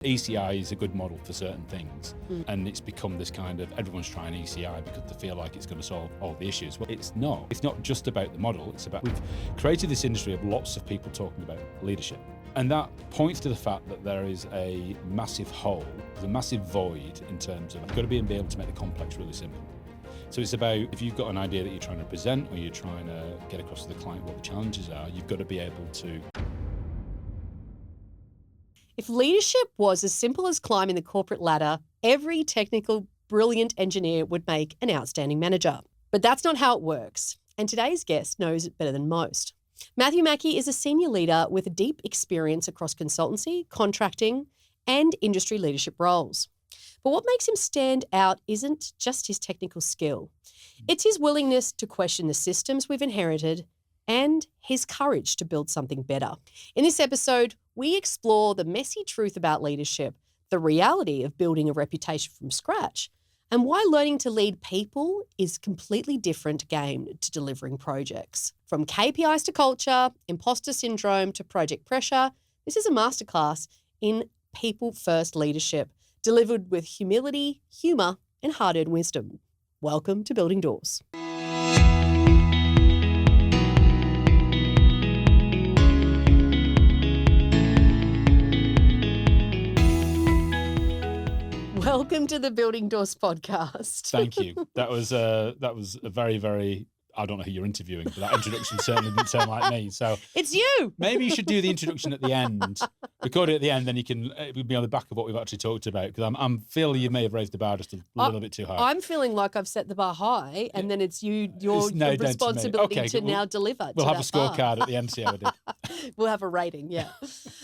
ECI is a good model for certain things, and it's become this kind of everyone's trying ECI because they feel like it's going to solve all the issues. Well, it's not. It's not just about the model. It's about we've created this industry of lots of people talking about leadership, and that points to the fact that there is a massive hole, there's a massive void in terms of you've got to be able to make the complex really simple. So it's about if you've got an idea that you're trying to present or you're trying to get across to the client what the challenges are, you've got to be able to. If leadership was as simple as climbing the corporate ladder, every technical, brilliant engineer would make an outstanding manager. But that's not how it works, and today's guest knows it better than most. Matthew Mackey is a senior leader with a deep experience across consultancy, contracting, and industry leadership roles. But what makes him stand out isn't just his technical skill. It's his willingness to question the systems we've inherited and his courage to build something better. In this episode, we explore the messy truth about leadership, the reality of building a reputation from scratch, and why learning to lead people is a completely different game to delivering projects. From KPIs to culture, imposter syndrome to project pressure, this is a masterclass in people-first leadership, delivered with humility, humour, and hard-earned wisdom. Welcome to Building Doors. Welcome to the Building Doors podcast. Thank you. That was a very, very, I don't know who you're interviewing, but that introduction certainly didn't sound like me. So it's you. Maybe you should do the introduction at the end, record it at the end, then it would be on the back of what we've actually talked about. Because I'm feeling you may have raised the bar just a little bit too high. I'm feeling like I've set the bar high, and then it's your responsibility to now deliver. We'll have a scorecard at the end, see how we did. We'll have a rating, yeah.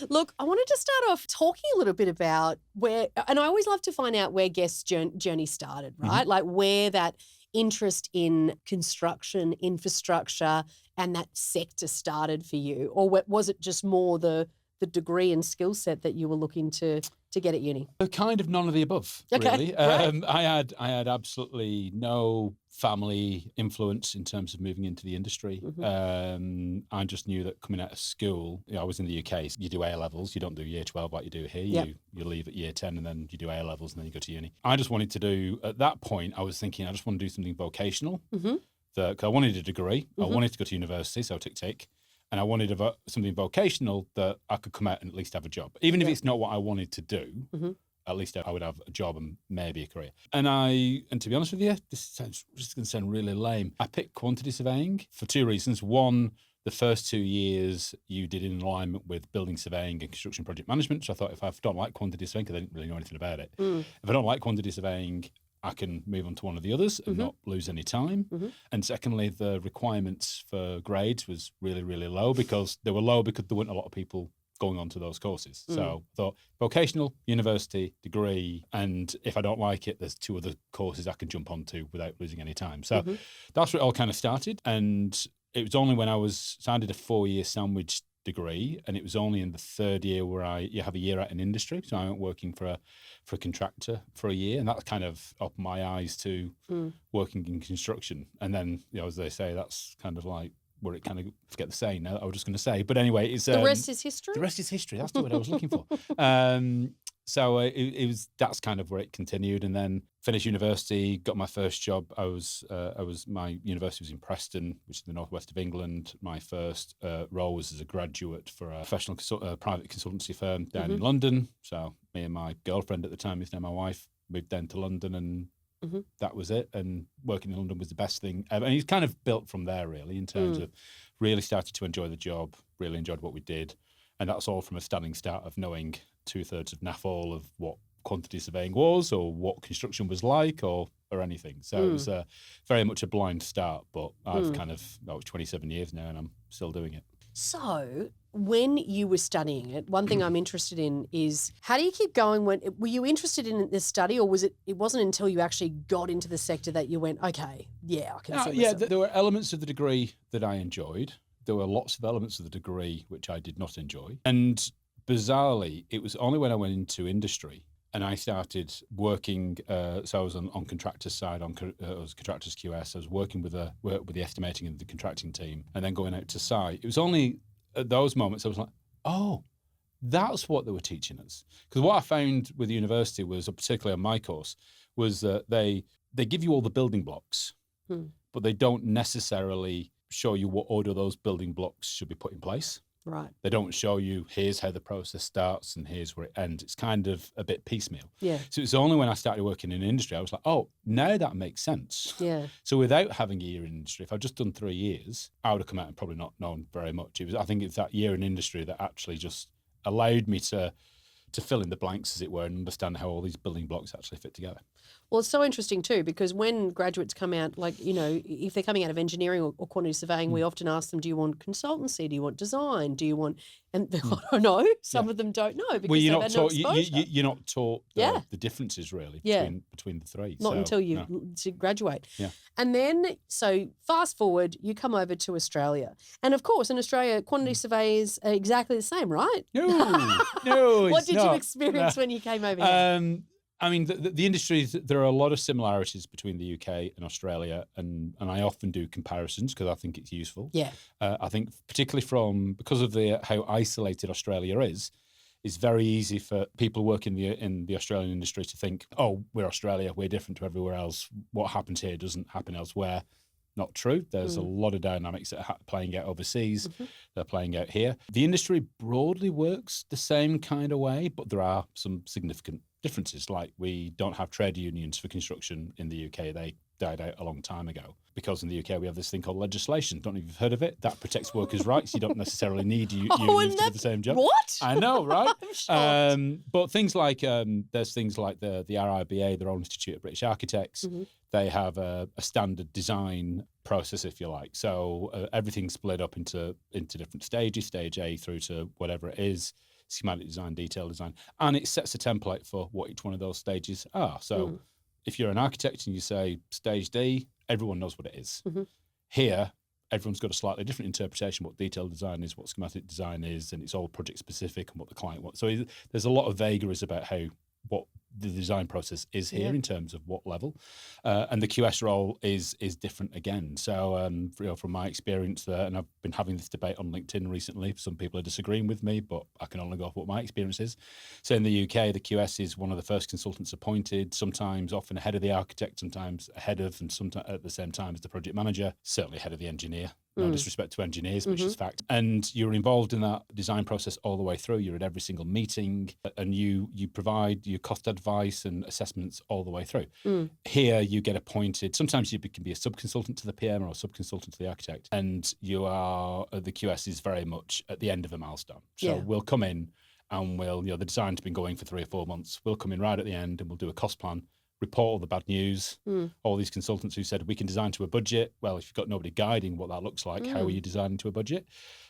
Look, I wanted to start off talking a little bit about where, and I always love to find out where guests' journey started, right? Mm-hmm. Like where that interest in construction, infrastructure, and that sector started for you, or was it just more the degree and skill set that you were looking to get at uni? Kind of none of the above, really. I had absolutely no family influence in terms of moving into the industry. Mm-hmm. I just knew that coming out of school, I was in the UK, so you do A-levels, you don't do year 12 like you do here. Yep. You leave at year 10 and then you do A-levels and then you go to uni. I just wanted to do, at that point, I was thinking I just want to do something vocational. Mm-hmm. Cause I wanted a degree, mm-hmm. I wanted to go to university, so tick. And I wanted something vocational that I could come out and at least have a job. Even if it's not what I wanted to do, mm-hmm. at least I would have a job and maybe a career. And to be honest with you, this is going to sound really lame. I picked quantity surveying for two reasons. One, the first 2 years you did in alignment with building surveying and construction project management. So I thought if I don't like quantity surveying, because I didn't really know anything about it, if I don't like quantity surveying, I can move on to one of the others and mm-hmm. not lose any time. Mm-hmm. And secondly, the requirements for grades was really, really low because there weren't a lot of people going on to those courses. Mm. So I thought vocational, university, degree, and if I don't like it, there's two other courses I can jump onto without losing any time. So mm-hmm. that's where it all kind of started. And it was only when I did a 4-year sandwich degree, and it was only in the third year where you have a year out in industry. So I went working for a contractor for a year, and that kind of opened my eyes to working in construction. And then, as they say, that's kind of like where it kind of, forget the saying now, I was just going to say. But anyway, it's the rest is history. The rest is history. That's the word I was looking for. So that's kind of where it continued, and then finished university, got my first job. My university was in Preston, which is the northwest of England. My first role was as a graduate for a professional private consultancy firm down mm-hmm. in London. So me and my girlfriend at the time, who's now my wife, moved down to London, and mm-hmm. that was it. And working in London was the best thing ever. And he's kind of built from there, really, in terms of really started to enjoy the job, really enjoyed what we did. And that's all from a standing start of knowing 2/3 of NAFOL of what quantity surveying was or what construction was like or anything. So it was very much a blind start, but I've kind of, 27 years now and I'm still doing it. So when you were studying it, one thing I'm interested in is how do you keep going? Were you interested in this study, or it wasn't until you actually got into the sector that you went, okay, yeah, I can see myself. There were elements of the degree that I enjoyed. There were lots of elements of the degree which I did not enjoy. And bizarrely, it was only when I went into industry and I started working, so I was on contractors' side, I was contractors QS, I was working with the estimating and the contracting team, and then going out to site. It was only at those moments I was like, oh, That's what they were teaching us. Because what I found with the university was, particularly on my course, was that they give you all the building blocks, but they don't necessarily show you what order those building blocks should be put in place. Right. They don't show you, here's how the process starts and here's where it ends. It's kind of a bit piecemeal. Yeah. So it's only when I started working in industry, I was like, oh, now that makes sense. Yeah. So without having a year in industry, if I'd just done 3 years, I would have come out and probably not known very much. I think it's that year in industry that actually just allowed me to fill in the blanks, as it were, and understand how all these building blocks actually fit together. Well, it's so interesting too, because when graduates come out, like, you know, if they're coming out of engineering or quantity surveying, we often ask them, do you want consultancy? Do you want design? Do you want, and I don't know, some of them don't know because you're they've not had taught, no exposure. you're not taught the differences really between the three. Not until you to graduate. Yeah. And then, so fast forward, you come over to Australia. And of course, in Australia, quantity surveyors are exactly the same, right? No, What did you experience when you came over here? I mean, the industries, there are a lot of similarities between the UK and Australia, and I often do comparisons because I think it's useful. Yeah. I think particularly because of how isolated Australia is, it's very easy for people working in the Australian industry to think, oh, we're Australia, we're different to everywhere else. What happens here doesn't happen elsewhere. Not true. There's a lot of dynamics that are playing out overseas. They're playing out here. The industry broadly works the same kind of way, but there are some significant differences. Like we don't have trade unions for construction in the UK. They died out a long time ago. Because in the UK we have this thing called legislation. Don't know if you've heard of it. That protects workers' rights. You don't necessarily need unions to do the same job. What? I know, right? I'm shocked. But things like there's things like the RIBA, the Royal Institute of British Architects. They have a standard design process, if you like. So everything's split up into different stages, stage A through to whatever it is. Schematic design, detail design, and it sets a template for what each one of those stages are. So if you're an architect and you say stage D, everyone knows what it is. Here, everyone's got a slightly different interpretation what detailed design is, what schematic design is, and it's all project specific and what the client wants. So there's a lot of vagaries about what the design process is here in terms of what level, and the QS role is different again. So from my experience there, and I've been having this debate on LinkedIn recently. Some people are disagreeing with me, but I can only go off what my experience is. So in the UK, the QS is one of the first consultants appointed, sometimes often ahead of the architect, sometimes ahead of, and sometimes at the same time as the project manager, certainly ahead of the engineer. No disrespect to engineers, which is fact. And you're involved in that design process all the way through. You're at every single meeting, and you provide your cost advice and assessments all the way through. Here, you get appointed. Sometimes you can be a sub-consultant to the PM or a sub-consultant to the architect, and you are the QS is very much at the end of a milestone. So we'll come in and the design's been going for 3 or 4 months. We'll come in right at the end and we'll do a cost plan. Report all the bad news, all these consultants who said we can design to a budget. Well, if you've got nobody guiding what that looks like, how are you designing to a budget?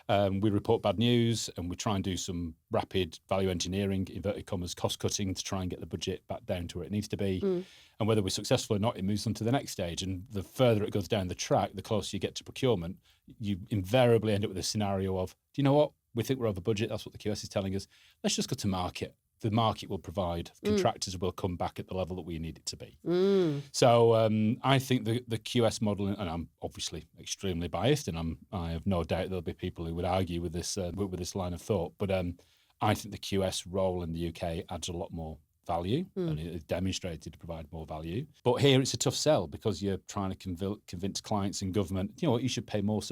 We report bad news and we try and do some rapid value engineering, inverted commas, cost cutting to try and get the budget back down to where it needs to be. And whether we're successful or not, it moves on to the next stage. And the further it goes down the track, the closer you get to procurement, you invariably end up with a scenario of, do you know what? We think we're over budget. That's what the QS is telling us. Let's just go to market. The market will provide, contractors will come back at the level that we need it to be. So I think the QS model, and I'm obviously extremely biased, and I have no doubt there'll be people who would argue with this line of thought, but I think the QS role in the UK adds a lot more value, and it is demonstrated to provide more value. But here it's a tough sell because you're trying to convince clients and government, you know what, you should pay more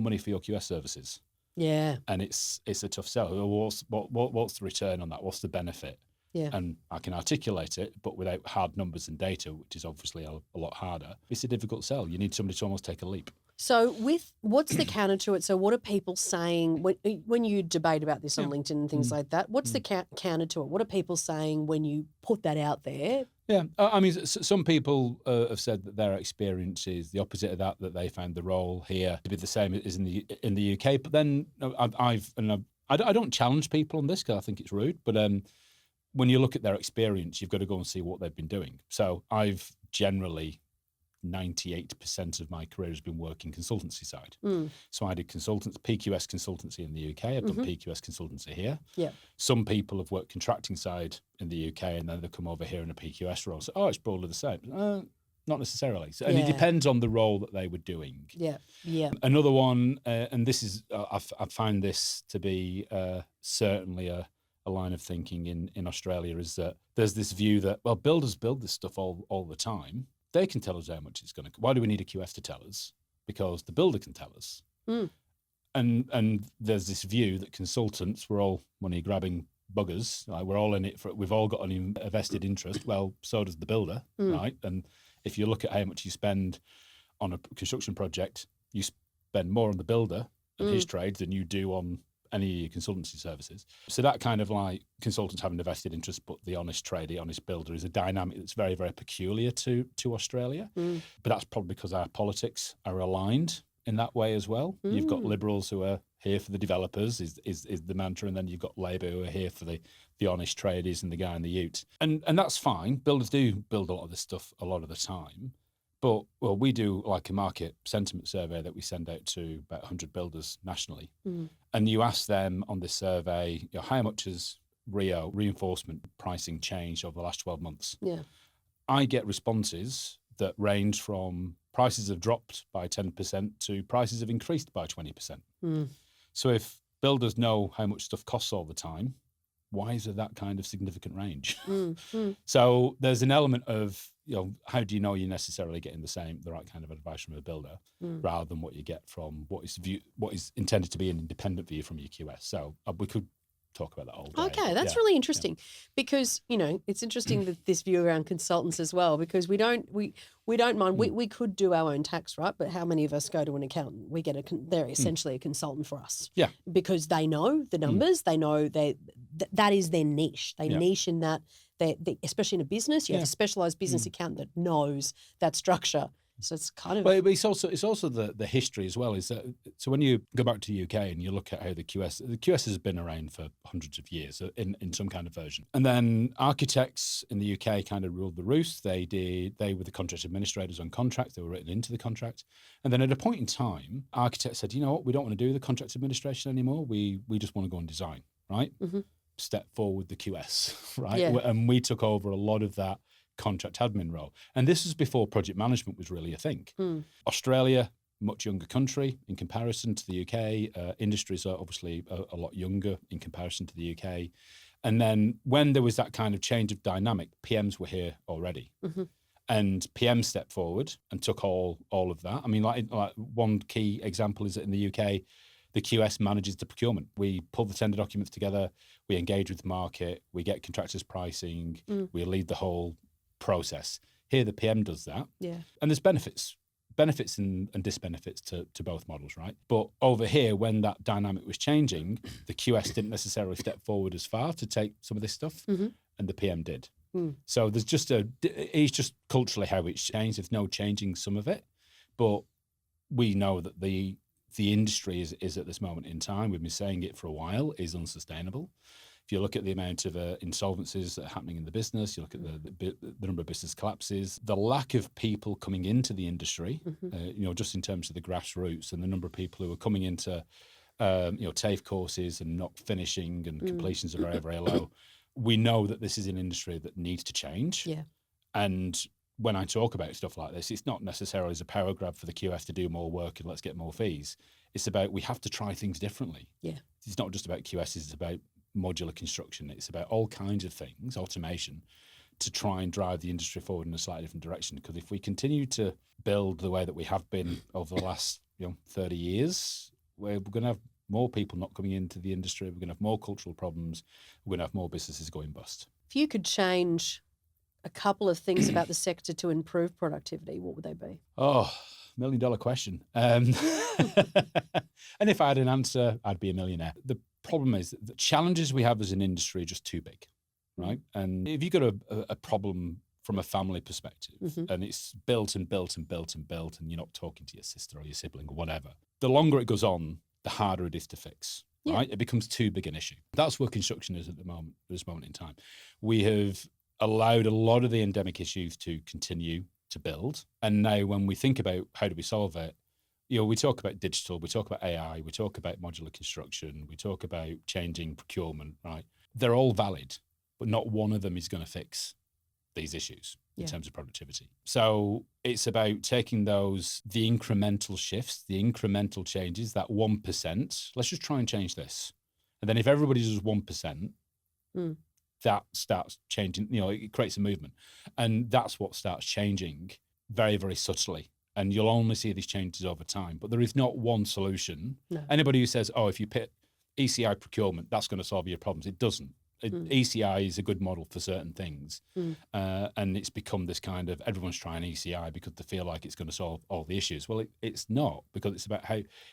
money for your QS services. Yeah. And it's a tough sell. What's the return on that? What's the benefit? Yeah. And I can articulate it, but without hard numbers and data, which is obviously a lot harder, it's a difficult sell. You need somebody to almost take a leap. So what's the counter to it? So what are people saying when you debate about this on LinkedIn and things like that? What's the counter to it? What are people saying when you put that out there? Yeah, I mean, some people have said that their experience is the opposite of that they found the role here to be the same as in the UK. But then I don't challenge people on this because I think it's rude. But when you look at their experience, you've got to go and see what they've been doing. So I've generally 98% of my career has been working consultancy side. So I did PQS consultancy in the UK. I've done PQS consultancy here. Yeah. Some people have worked contracting side in the UK and then they come over here in a PQS role. So, it's broadly the same. Not necessarily. So, and it depends on the role that they were doing. Yeah. Yeah. Another one, and this is, I find this to be certainly a a line of thinking in Australia is that there's this view that, well, builders build this stuff all the time. They can tell us how much it's going to. Why do we need a QS to tell us? Because the builder can tell us. Mm. And there's this view that consultants, we're all money grabbing buggers. Right? We're all in it for. We've all got a vested interest. Well, so does the builder, right? And if you look at how much you spend on a construction project, you spend more on the builder and his trade than you do on any consultancy services. So that kind of like consultants having a vested interest, but the honest trader, the honest builder is a dynamic that's very, very peculiar to Australia. But that's probably because our politics are aligned in that way as well. You've got Liberals who are here for the developers is the mantra, and then you've got Labour who are here for the honest traders and the guy in the ute. And that's fine. Builders do build a lot of this stuff a lot of the time. But, well, we do like a market sentiment survey that we send out to about 100 builders nationally. And you ask them on this survey, how much has reinforcement pricing changed over the last 12 months? Yeah. I get responses that range from prices have dropped by 10% to prices have increased by 20%. So if builders know how much stuff costs all the time, why is there that kind of significant range? So there's an element of, how do you know you're necessarily getting the right kind of advice from a builder rather than what you get from what is intended to be an independent view from your QS. So we could talk about that all day. Okay, that's really interesting because, it's interesting that this view around consultants as well, because we don't mind, we could do our own tax, right? But how many of us go to an accountant? We get they're essentially a consultant for us. Yeah. Because they know the numbers, they know that is their niche. They niche in that, they especially in a business, you have a specialised business accountant that knows that structure. So it's kind of. But it's also the history as well. Is that so when you go back to the UK and you look at how the QS has been around for hundreds of years in some kind of version, and then architects in the UK kind of ruled the roost. They were the contract administrators on contracts. They were written into the contract, and then at a point in time, architects said, you know what, we don't want to do the contract administration anymore. We just want to go and design, right? Step forward the QS, right? Yeah. And we took over a lot of that contract admin role. And this was before project management was really a thing. Australia, much younger country in comparison to the UK. Industries are obviously a lot younger in comparison to the UK. And then when there was that kind of change of dynamic, PMs were here already. And PMs stepped forward and took all of that. I mean, like one key example is that in the UK, the QS manages the procurement. We pull the tender documents together, we engage with the market, we get contractors pricing, we lead the whole process. Here, the PM does that. Yeah. And there's benefits and disbenefits to both models, right? But over here, when that dynamic was changing, the QS didn't necessarily step forward as far to take some of this stuff, and the PM did. So there's it's just culturally how it's changed. There's no changing some of it, but we know that the industry is at this moment in time, we've been saying it for a while, is unsustainable. If you look at the amount of insolvencies that are happening in the business, you look at the number of business collapses, the lack of people coming into the industry, just in terms of the grassroots, and the number of people who are coming into, TAFE courses and not finishing, and completions are very, very low. We know that this is an industry that needs to change. Yeah. And when I talk about stuff like this, it's not necessarily as a power grab for the QS to do more work and let's get more fees. It's about we have to try things differently. Yeah. It's not just about QS, it's about modular construction. It's about all kinds of things, automation, to try and drive the industry forward in a slightly different direction. Because if we continue to build the way that we have been over the last 30 years, we're going to have more people not coming into the industry. We're going to have more cultural problems. We're going to have more businesses going bust. If you could change a couple of things about the sector to improve productivity, what would they be? Oh, $1 million question. And if I had an answer, I'd be a millionaire. The problem is that the challenges we have as an industry are just too big, right? And if you've got a problem from a family perspective, and it's built and built and built and built, and you're not talking to your sister or your sibling or whatever, the longer it goes on, the harder it is to fix. Yeah. Right? It becomes too big an issue. That's where construction is at this moment in time. We have allowed a lot of the endemic issues to continue to build. And now when we think about how do we solve it, we talk about digital, we talk about AI, we talk about modular construction, we talk about changing procurement, right? They're all valid, but not one of them is going to fix these issues in terms of productivity. So it's about taking the incremental shifts, the incremental changes, that 1%. Let's just try and change this. And then if everybody does 1%, that starts changing, it creates a movement. And that's what starts changing very, very subtly. And you'll only see these changes over time. But there is not one solution. No. Anybody who says, if you pick ECI procurement, that's going to solve your problems. It doesn't. ECI is a good model for certain things. And it's become this kind of, everyone's trying ECI because they feel like it's going to solve all the issues. Well, it's not, because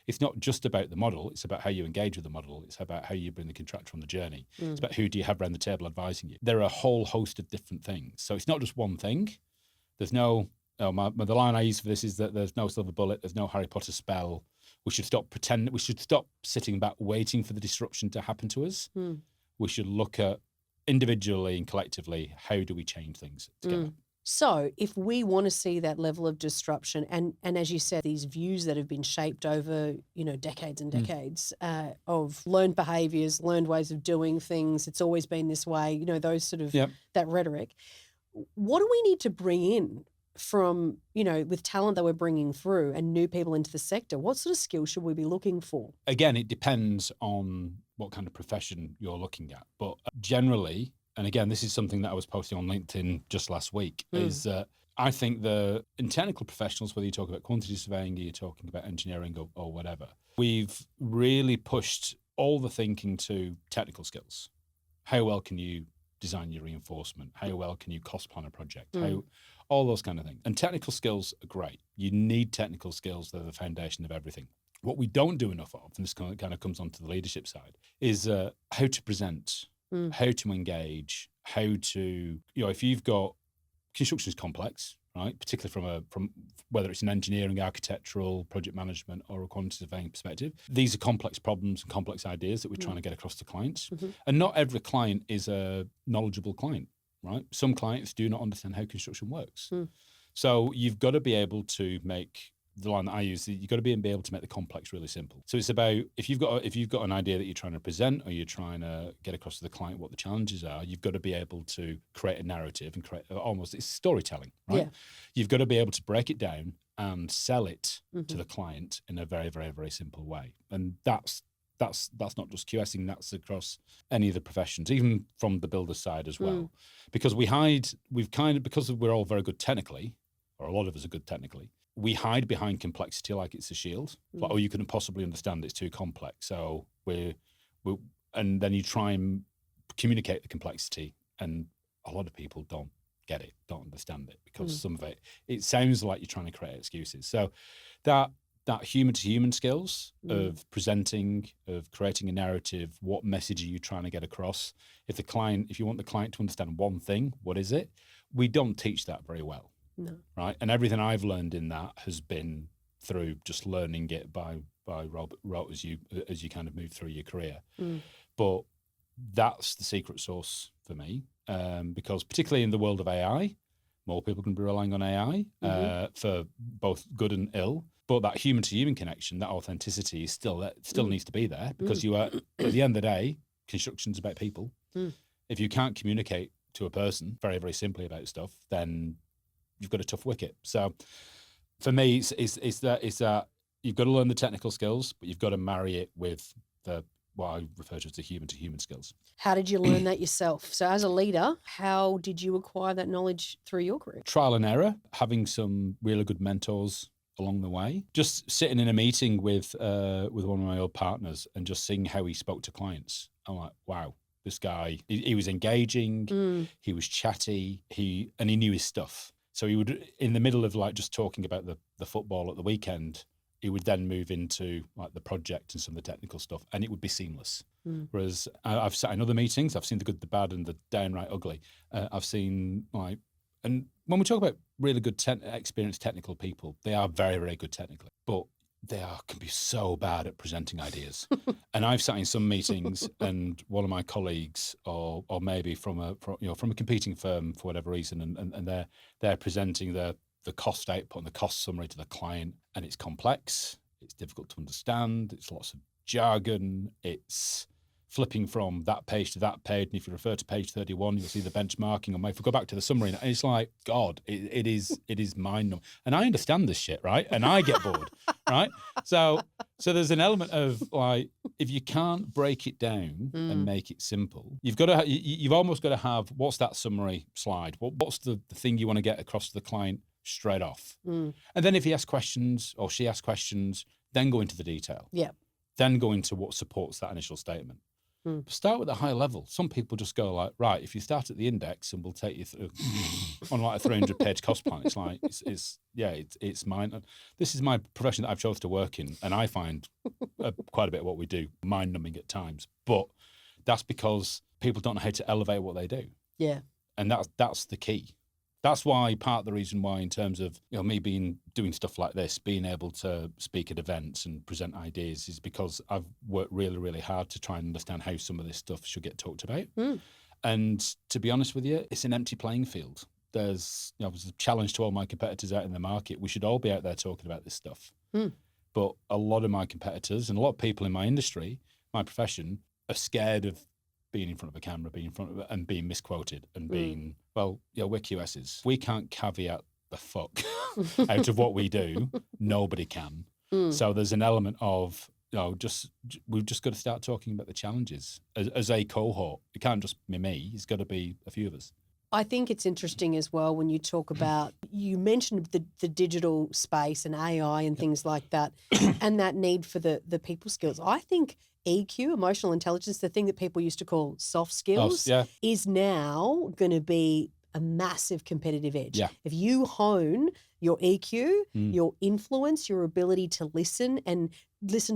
it's not just about the model. It's about how you engage with the model. It's about how you bring the contractor on the journey. It's about who do you have around the table advising you. There are a whole host of different things. So it's not just one thing. There's no, the line I use for this is that there's no silver bullet. There's no Harry Potter spell. We should stop pretending. We should stop sitting back waiting for the disruption to happen to us. We should look at individually and collectively, how do we change things together? So if we want to see that level of disruption and as you said, these views that have been shaped over, decades and decades of learned behaviours, learned ways of doing things, it's always been this way, those sort of, that rhetoric, what do we need to bring in from, with talent that we're bringing through and new people into the sector? What sort of skills should we be looking for? Again, it depends on what kind of profession you're looking at. But generally, and again, this is something that I was posting on LinkedIn just last week, is that I think in technical professionals, whether you talk about quantity surveying or you're talking about engineering or whatever, we've really pushed all the thinking to technical skills. How well can you design your reinforcement? How well can you cost plan a project? All those kind of things. And technical skills are great. You need technical skills. They're the foundation of everything. What we don't do enough of, and this kind of comes onto the leadership side, is how to present, how to engage, how to, if you've got, construction is complex, right? Particularly from whether it's an engineering, architectural, project management, or a quantity surveying perspective. These are complex problems and complex ideas that we're trying to get across to clients. And not every client is a knowledgeable client, right? Some clients do not understand how construction works. So you've got to be able to make, the line that I use, you've got to be able to make the complex really simple. So it's about, if you've got an idea that you're trying to present or you're trying to get across to the client what the challenges are, you've got to be able to create a narrative and create it's storytelling, right? Yeah. You've got to be able to break it down and sell it to the client in a very, very, very simple way. And that's not just QSing, that's across any of the professions, even from the builder side as well. Because because we're all very good technically, or a lot of us are good technically, we hide behind complexity like it's a shield. Like, you couldn't possibly understand, it's too complex. So and then you try and communicate the complexity, and a lot of people don't get it, don't understand it, because some of it sounds like you're trying to create excuses. So that human to human skills of presenting, of creating a narrative, what message are you trying to get across? If you want the client to understand one thing, what is it? We don't teach that very well. No. Right. And everything I've learned in that has been through just learning it by rote as you kind of move through your career. But that's the secret sauce for me, because particularly in the world of AI, more people can be relying on AI for both good and ill. But that human to human connection, that authenticity is still needs to be there, because you are, at the end of the day, construction's about people. If you can't communicate to a person very, very simply about stuff, then you've got a tough wicket. So for me, it's that you've got to learn the technical skills, but you've got to marry it with what I refer to as the human to human skills. How did you learn that yourself? So as a leader, how did you acquire that knowledge through your career? Trial and error, having some really good mentors along the way. Just sitting in a meeting with one of my old partners and just seeing how he spoke to clients. I'm like, wow, this guy, he was engaging, he was chatty, he knew his stuff. So he would, in the middle of like just talking about the football at the weekend, he would then move into like the project and some of the technical stuff, and it would be seamless. Whereas I've sat in other meetings, I've seen the good, the bad, and the downright ugly. I've seen and when we talk about really good experienced technical people, they are very, very good technically, but can be so bad at presenting ideas. And I've sat in some meetings, and one of my colleagues, or maybe from a competing firm for whatever reason, and they're presenting the cost output and the cost summary to the client, and it's complex, it's difficult to understand, it's lots of jargon, it's flipping from that page to that page, and if you refer to page 31, you'll see the benchmarking. And if we go back to the summary, and it's like, God, it is mind-numbing. And I understand this shit, right? And I get bored, right? So So there's an element of like, if you can't break it down and make it simple, you've got to, you've almost got to have, what's that summary slide? What's the thing you want to get across to the client straight off? And then if he asks questions or she asks questions, then go into the detail. Yeah. Then go into what supports that initial statement. Start with a high level. Some people just go like, right, if you start at the index and we'll take you through on like a 300-page cost plan, it's like, it's mine. This is my profession that I've chosen to work in, and I find quite a bit of what we do mind-numbing at times. But that's because people don't know how to elevate what they do. Yeah. And that's the key. That's why part of the reason why, in terms of me doing stuff like this, being able to speak at events and present ideas, is because I've worked really, really hard to try and understand how some of this stuff should get talked about. And to be honest with you, it's an empty playing field. There's a challenge to all my competitors out in the market. We should all be out there talking about this stuff. But a lot of my competitors and a lot of people in my industry, my profession, are scared of being in front of a camera, being in front of it, and being misquoted and being, we're QSs. We can't caveat the fuck out of what we do. Nobody can. So there's an element of, we've just got to start talking about the challenges as a cohort. It can't just be me. It's got to be a few of us. I think it's interesting as well when you talk about, you mentioned the digital space and AI and things like that, and that need for the people skills. I think EQ, emotional intelligence, the thing that people used to call soft skills, is now going to be a massive competitive edge. Yeah. If you hone your EQ, your influence, your ability to listen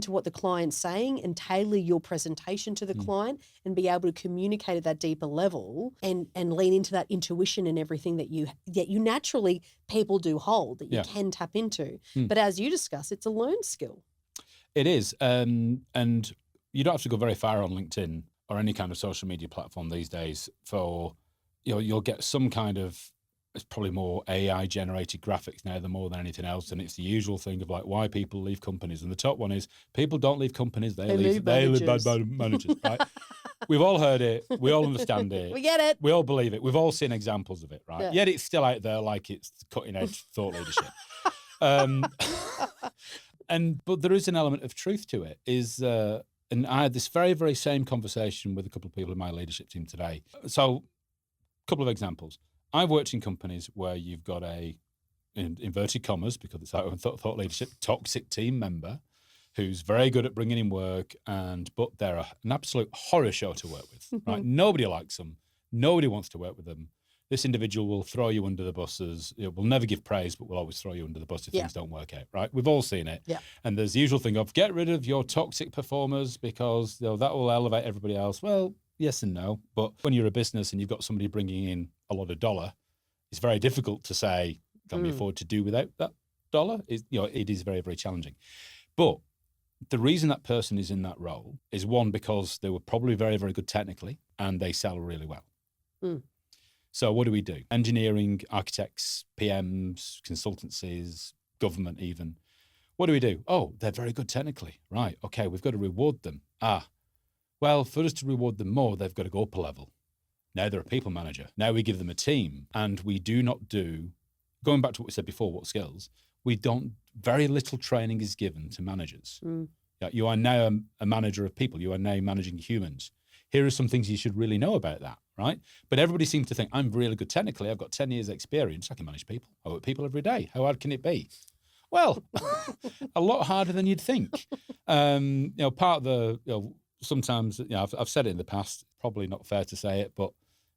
to what the client's saying and tailor your presentation to the client and be able to communicate at that deeper level and lean into that intuition and everything that you naturally, people do hold, that you can tap into. But as you discuss, it's a learned skill. It is. And you don't have to go very far on LinkedIn or any kind of social media platform these days for, you'll get some kind of, it's probably more AI generated graphics now than more than anything else. And it's the usual thing of like why people leave companies. And the top one is people don't leave companies, they leave bad managers, right? We've all heard it. We all understand it. We get it. We all believe it. We've all seen examples of it, right? Yeah. Yet it's still out there like it's cutting edge thought leadership. But there is an element of truth to it. And I had this very, very same conversation with a couple of people in my leadership team today. So a couple of examples. I've worked in companies where you've got in inverted commas, because it's our own thought leadership, toxic team member who's very good at bringing in work, but they're an absolute horror show to work with, right? Nobody likes them. Nobody wants to work with them. This individual will throw you under the buses. Will never give praise, but will always throw you under the bus if things don't work out, right? We've all seen it. Yeah. And there's the usual thing of get rid of your toxic performers because that will elevate everybody else. Well, yes and no. But when you're a business and you've got somebody bringing in a lot of dollar, it's very difficult to say, can we afford to do without that dollar? It is very, very challenging. But the reason that person is in that role is, one, because they were probably very, very good technically and they sell really well. So what do we do? Engineering, architects, PMs, consultancies, government even. What do we do? Oh, they're very good technically. Right, okay, we've got to reward them. Well, for us to reward them more, they've got to go up a level. Now they're a people manager. Now we give them a team, and we do not do, going back to what we said before, what skills, very little training is given to managers. You are now a manager of people. You are now managing humans. Here are some things you should really know about that, right? But everybody seems to think, I'm really good technically. I've got 10 years experience. I can manage people. I work with people every day. How hard can it be? Well, a lot harder than you'd think. Part of the, sometimes, I've said it in the past, probably not fair to say it, but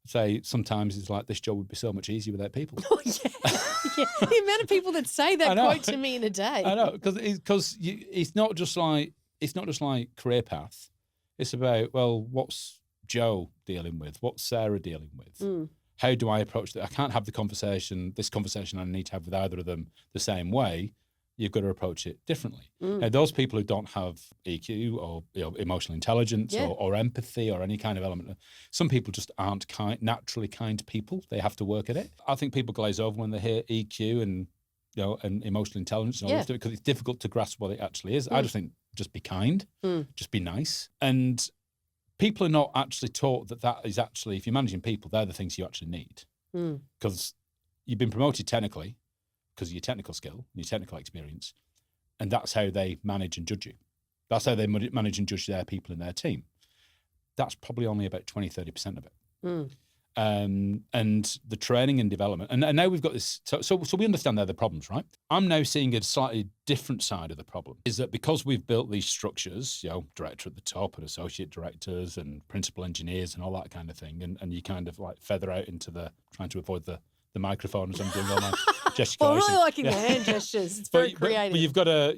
say sometimes it's like this job would be so much easier without people. Oh, yeah. The amount of people that say that quote to me in a day. I know, because it's not just like career path. It's about, well, what's Joe dealing with? What's Sarah dealing with? How do I approach that? I can't have this conversation I need to have with either of them the same way. You've got to approach it differently. Now, those people who don't have EQ or emotional intelligence or empathy or any kind of element, some people just aren't naturally kind people. They have to work at it. I think people glaze over when they hear EQ and emotional intelligence and all this, because it's difficult to grasp what it actually is. I just think, just be kind, just be nice. And people are not actually taught that is actually, if you're managing people, they're the things you actually need. Because you've been promoted technically because of your technical skill, your technical experience, and that's how they manage and judge you. That's how they manage and judge their people in their team. That's probably only about 20, 30% of it. And the training and development. And now we've got this. So we understand they're the problems, right? I'm now seeing a slightly different side of the problem, is that because we've built these structures, director at the top and associate directors and principal engineers and all that kind of thing, and you kind of like feather out into trying to avoid the microphone as I'm doing all my gesture. Well, I'm really liking the hand gestures. It's very creative. But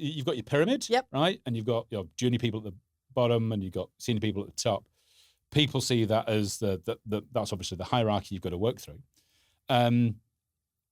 you've got your pyramid, yep, right? And you've got junior people at the bottom, and you've got senior people at the top. People see that as that's obviously the hierarchy you've got to work through. And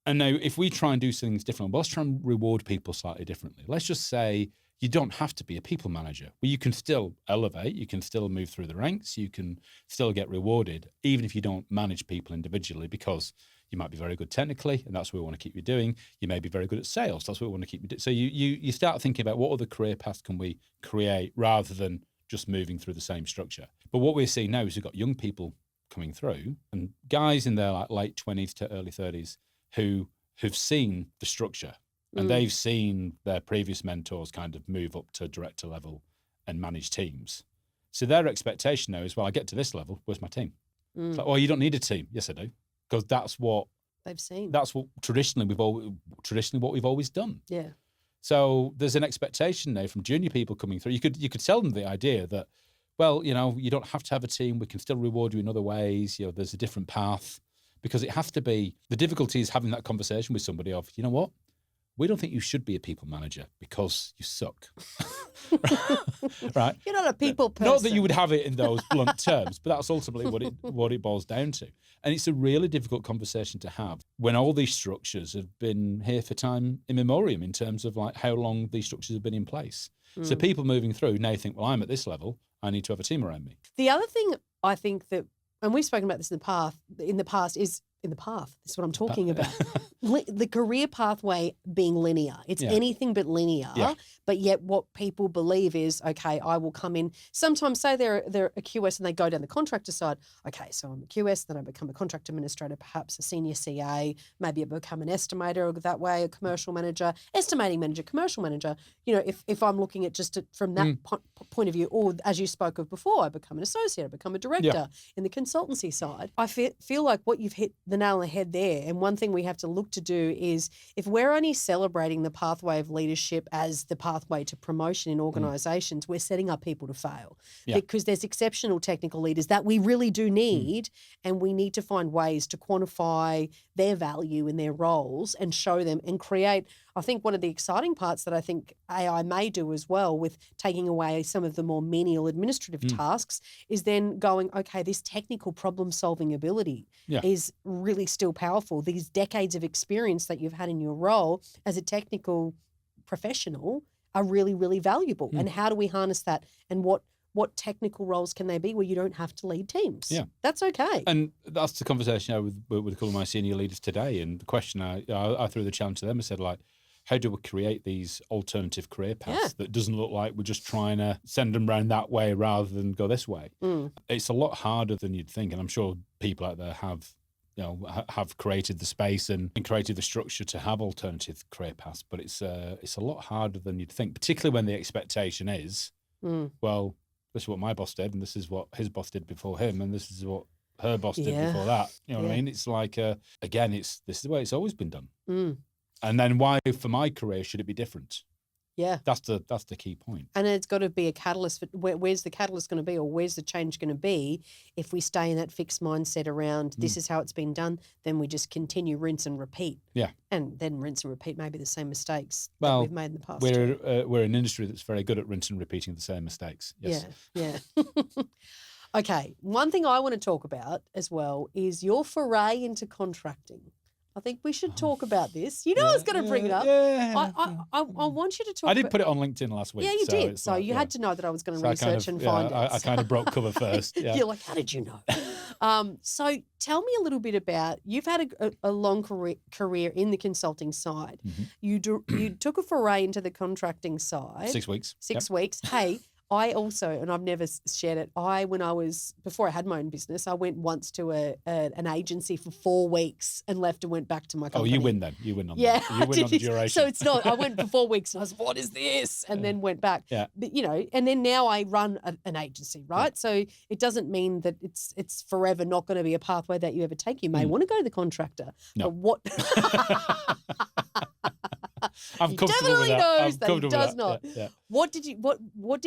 now, if we try and do things differently, let's try and reward people slightly differently. Let's just say you don't have to be a people manager. Well, you can still elevate, you can still move through the ranks, you can still get rewarded, even if you don't manage people individually, because you might be very good technically, and that's what we want to keep you doing. You may be very good at sales. That's what we want to keep you doing. So you start thinking about what other career paths can we create rather than just moving through the same structure. But what we're seeing now is we've got young people coming through and guys in their like late 20s to early 30s who've seen the structure and they've seen their previous mentors kind of move up to director level and manage teams. So their expectation now is, well, I get to this level, where's my team? It's like, well, you don't need a team. Yes, I do. Because that's what they've seen. That's what traditionally what we've always done. Yeah. So there's an expectation now from junior people coming through. You could tell them the idea that, well, you don't have to have a team. We can still reward you in other ways. There's a different path, because it has to be. The difficulty is having that conversation with somebody of, you know what? We don't think you should be a people manager because you suck. Right? You're not a people person. Not that you would have it in those blunt terms, but that's ultimately what it boils down to. And it's a really difficult conversation to have when all these structures have been here for time immemorial in terms of like how long these structures have been in place. So people moving through now think, well, I'm at this level, I need to have a team around me. The other thing I think that, and we've spoken about this in the past, is this is what I'm talking about. The career pathway being linear. It's anything but linear. Yeah. But yet what people believe is, okay, I will come in. Sometimes say they're a QS and they go down the contractor side. Okay, so I'm a QS, then I become a contract administrator, perhaps a senior CA, maybe I become an estimator or that way, a commercial manager, estimating manager, commercial manager. If I'm looking at just from that point of view, or as you spoke of before, I become an associate, I become a director in the consultancy side. I feel like what you've hit the nail on the head there. And one thing we have to look to do is, if we're only celebrating the pathway of leadership as the pathway to promotion in organisations, we're setting up people to fail. Because there's exceptional technical leaders that we really do need, and we need to find ways to quantify their value in their roles and show them and create. I think one of the exciting parts that I think AI may do as well, with taking away some of the more menial administrative tasks, is then going, okay, this technical problem-solving ability is really still powerful. These decades of experience that you've had in your role as a technical professional are really, really valuable. And how do we harness that? And what technical roles can they be where you don't have to lead teams? Yeah. That's okay. And that's the conversation I had with a couple of my senior leaders today. And the question I threw the challenge to them, I said, like, how do we create these alternative career paths that doesn't look like we're just trying to send them around that way rather than go this way? It's a lot harder than you'd think. And I'm sure people out there have created the space and created the structure to have alternative career paths. But it's a lot harder than you'd think, particularly when the expectation is, well, this is what my boss did, and this is what his boss did before him, and this is what her boss did before that. You know what I mean? It's like, again, this is the way it's always been done. And then why, for my career, should it be different? Yeah. That's the key point. And it's got to be a catalyst. Where's the catalyst going to be, or where's the change going to be? If we stay in that fixed mindset around this is how it's been done, then we just continue, rinse and repeat. Yeah. And then rinse and repeat maybe the same mistakes that we've made in the past. We're an industry that's very good at rinse and repeating the same mistakes. Yes. Yeah. Okay. One thing I want to talk about as well is your foray into contracting. I think we should talk about this. You know I was going to bring it up. I want you to talk I did put it on LinkedIn last week. Yeah, you did. So you had to know that I was going to research and find it. I kind of broke cover first. Yeah. You're like, how did you know? So tell me a little bit about, you've had a long career in the consulting side. You took a foray into the contracting side. 6 weeks. 6 weeks. Hey, I also, and I've never shared it, before I had my own business, I went once to an agency for 4 weeks and left and went back to my company. Oh, you win then. You win on yeah, that. You win on the duration. So it's not, I went for 4 weeks and I was, what is this? And then went back. Yeah. But, and then now I run an agency, right? Yeah. So it doesn't mean that it's forever not going to be a pathway that you ever take. You may want to go to the contractor. No. But what... I'm comfortable with that. Knows that he does not. Yeah. What did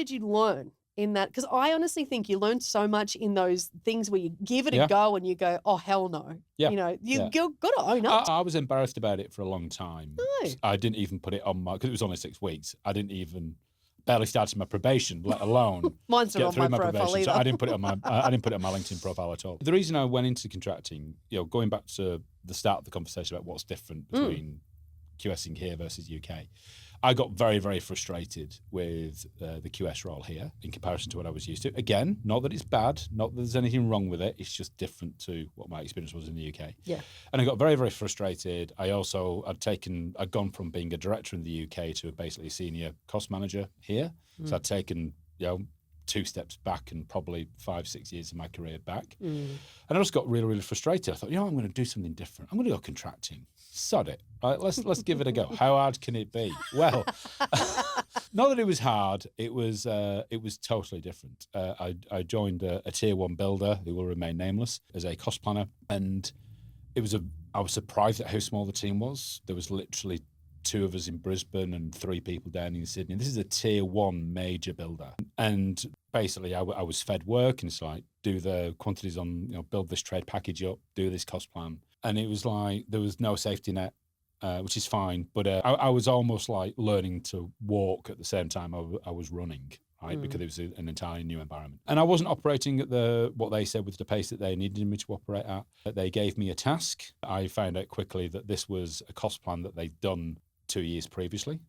you learn in that? Because I honestly think you learn so much in those things where you give it a go and you go, oh hell no. Yeah. You've got to own up. I was embarrassed about it for a long time. No. I didn't even put it on because it was only 6 weeks. I didn't even barely started my probation, let alone Mine's not on my profile probation. either. So I didn't put it on my LinkedIn profile at all. The reason I went into contracting, going back to the start of the conversation about what's different between QSing here versus UK, I got very, very frustrated with the QS role here in comparison to what I was used to. Again, not that it's bad, not that there's anything wrong with it. It's just different to what my experience was in the UK. Yeah. And I got very, very frustrated. I'd gone from being a director in the UK to basically a senior cost manager here. So I'd taken, 2 steps back and probably 5-6 years of my career back. And I just got really, really frustrated. I thought, I'm going to do something different. I'm going to go contracting. Sod it. Right, let's give it a go. How hard can it be? Well, not that it was hard. It was totally different. I joined a tier 1 builder who will remain nameless as a cost planner, and I was surprised at how small the team was. There was literally 2 of us in Brisbane and 3 people down in Sydney. This is a tier 1 major builder. And basically I was fed work, and it's like, do the quantities on, build this trade package up, do this cost plan. And it was like, there was no safety net, which is fine. But I was almost like learning to walk at the same time I was running, right? Because it was an entirely new environment. And I wasn't operating at what they said with the pace that they needed me to operate at. They gave me a task. I found out quickly that this was a cost plan that they'd done 2 years previously,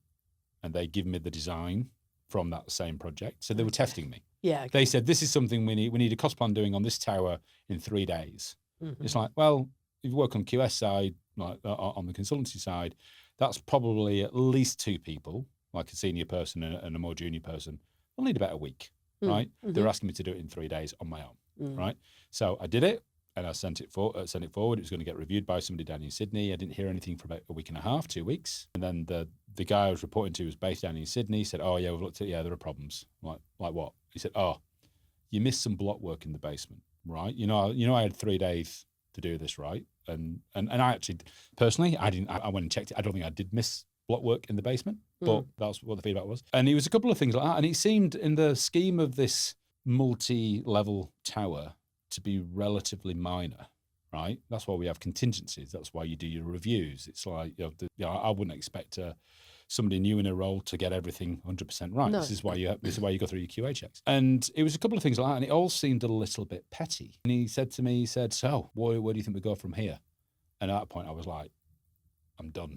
and they give me the design from that same project. So they were testing me. Yeah. Okay. They said, this is something we need a cost plan doing on this tower in 3 days. It's like, well, if you work on QS side, like on the consultancy side, that's probably at least 2 people, like a senior person and a more junior person. I'll need about a week, right? They're asking me to do it in 3 days on my own, right? So I did it. And I sent it forward. It was going to get reviewed by somebody down in Sydney. I didn't hear anything for about a week and a half, 2 weeks. And then the guy I was reporting to was based down in Sydney. Said, "Oh yeah, we've looked at there are problems." Like what? He said, "Oh, you missed some block work in the basement, right? I had 3 days to do this, right?" And I actually personally, I went and checked it. I don't think I did miss block work in the basement, but that's what the feedback was. And it was a couple of things like that. And it seemed in the scheme of this multi-level tower to be relatively minor, right? That's why we have contingencies. That's why you do your reviews. It's like, I wouldn't expect somebody new in a role to get everything 100% right. No. This is why you go through your QA checks. And it was a couple of things like that, and it all seemed a little bit petty. And he said to me, so where do you think we go from here? And at that point, I was like, I'm done.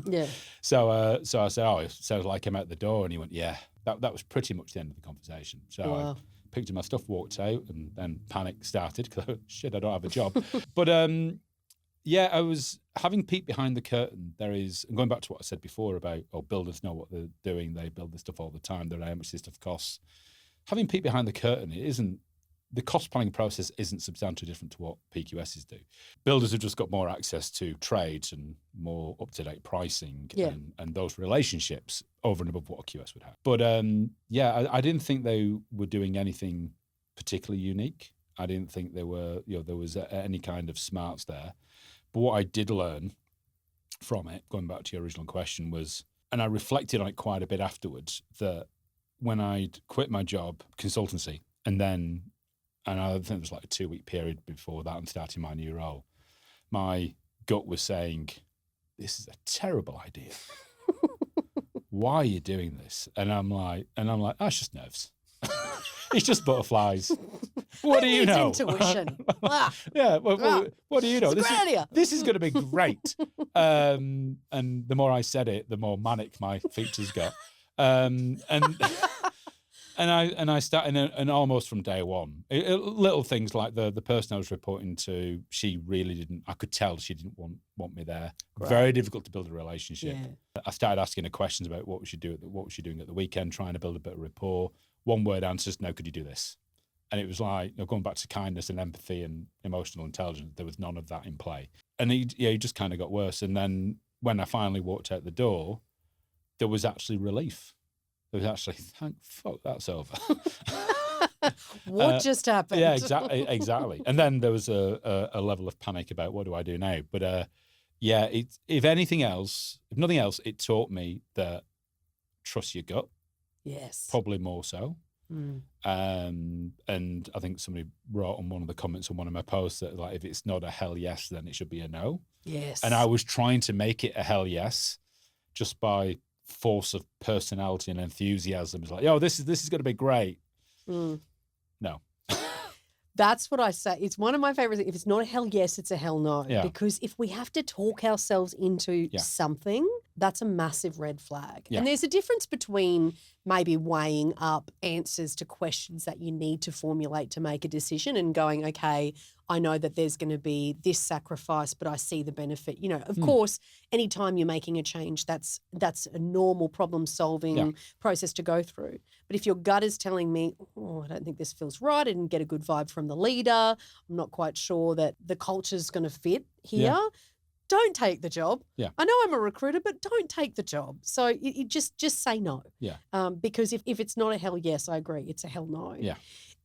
Yeah. So I said, it sounds like I'm out the door. And he went, yeah. That was pretty much the end of the conversation. So wow. I picked up my stuff, walked out, and then panic started because shit, I don't have a job. But I was having peeked behind the curtain. There is, and going back to what I said before about builders know what they're doing. They build this stuff all the time. They know how much this stuff costs. Having peeked behind the curtain, the cost planning process isn't substantially different to what PQSs do. Builders have just got more access to trades and more up-to-date pricing and those relationships over and above what a QS would have. But I didn't think they were doing anything particularly unique. I didn't think there was any kind of smarts there. But what I did learn from it, going back to your original question, was, and I reflected on it quite a bit afterwards, that when I'd quit my job, consultancy, and I think it was like a 2-week period before that and starting my new role, my gut was saying, this is a terrible idea. Why are you doing this? And I'm like, it's just nerves. It's just butterflies. What do you know? Intuition. Yeah. What do you know? It's a great idea. This is going to be great. And the more I said it, the more manic my features got. And I started, and almost from day one, little things like the person I was reporting to, she really didn't, I could tell she didn't want me there. Right. Very difficult to build a relationship. Yeah. I started asking her questions about what was she doing at the weekend, trying to build a bit of rapport. one word answers, no, could you do this? And it was like, going back to kindness and empathy and emotional intelligence, there was none of that in play. And he just kind of got worse. And then when I finally walked out the door, there was actually relief. There was actually, thank fuck, that's over. What just happened? Yeah, exactly. And then there was a level of panic about what do I do now? But if nothing else, it taught me that trust your gut. Yes. Probably more so. And I think somebody wrote on one of the comments on one of my posts that, like, if it's not a hell yes, then it should be a no. Yes. And I was trying to make it a hell yes just by force of personality and enthusiasm. It's like, this is going to be great. No. That's what I say. It's one of my favorite things. If it's not a hell yes, it's a hell no. Yeah. Because if we have to talk ourselves into something, that's a massive red flag. Yeah. And there's a difference between maybe weighing up answers to questions that you need to formulate to make a decision and going, okay, I know that there's going to be this sacrifice, but I see the benefit. Of course, anytime you're making a change, that's a normal problem-solving process to go through. But if your gut is telling me, I don't think this feels right, I didn't get a good vibe from the leader, I'm not quite sure that the culture's going to fit here, don't take the job. Yeah. I know I'm a recruiter, but don't take the job. So you just say no. Yeah. Because if it's not a hell yes, I agree, it's a hell no. Yeah.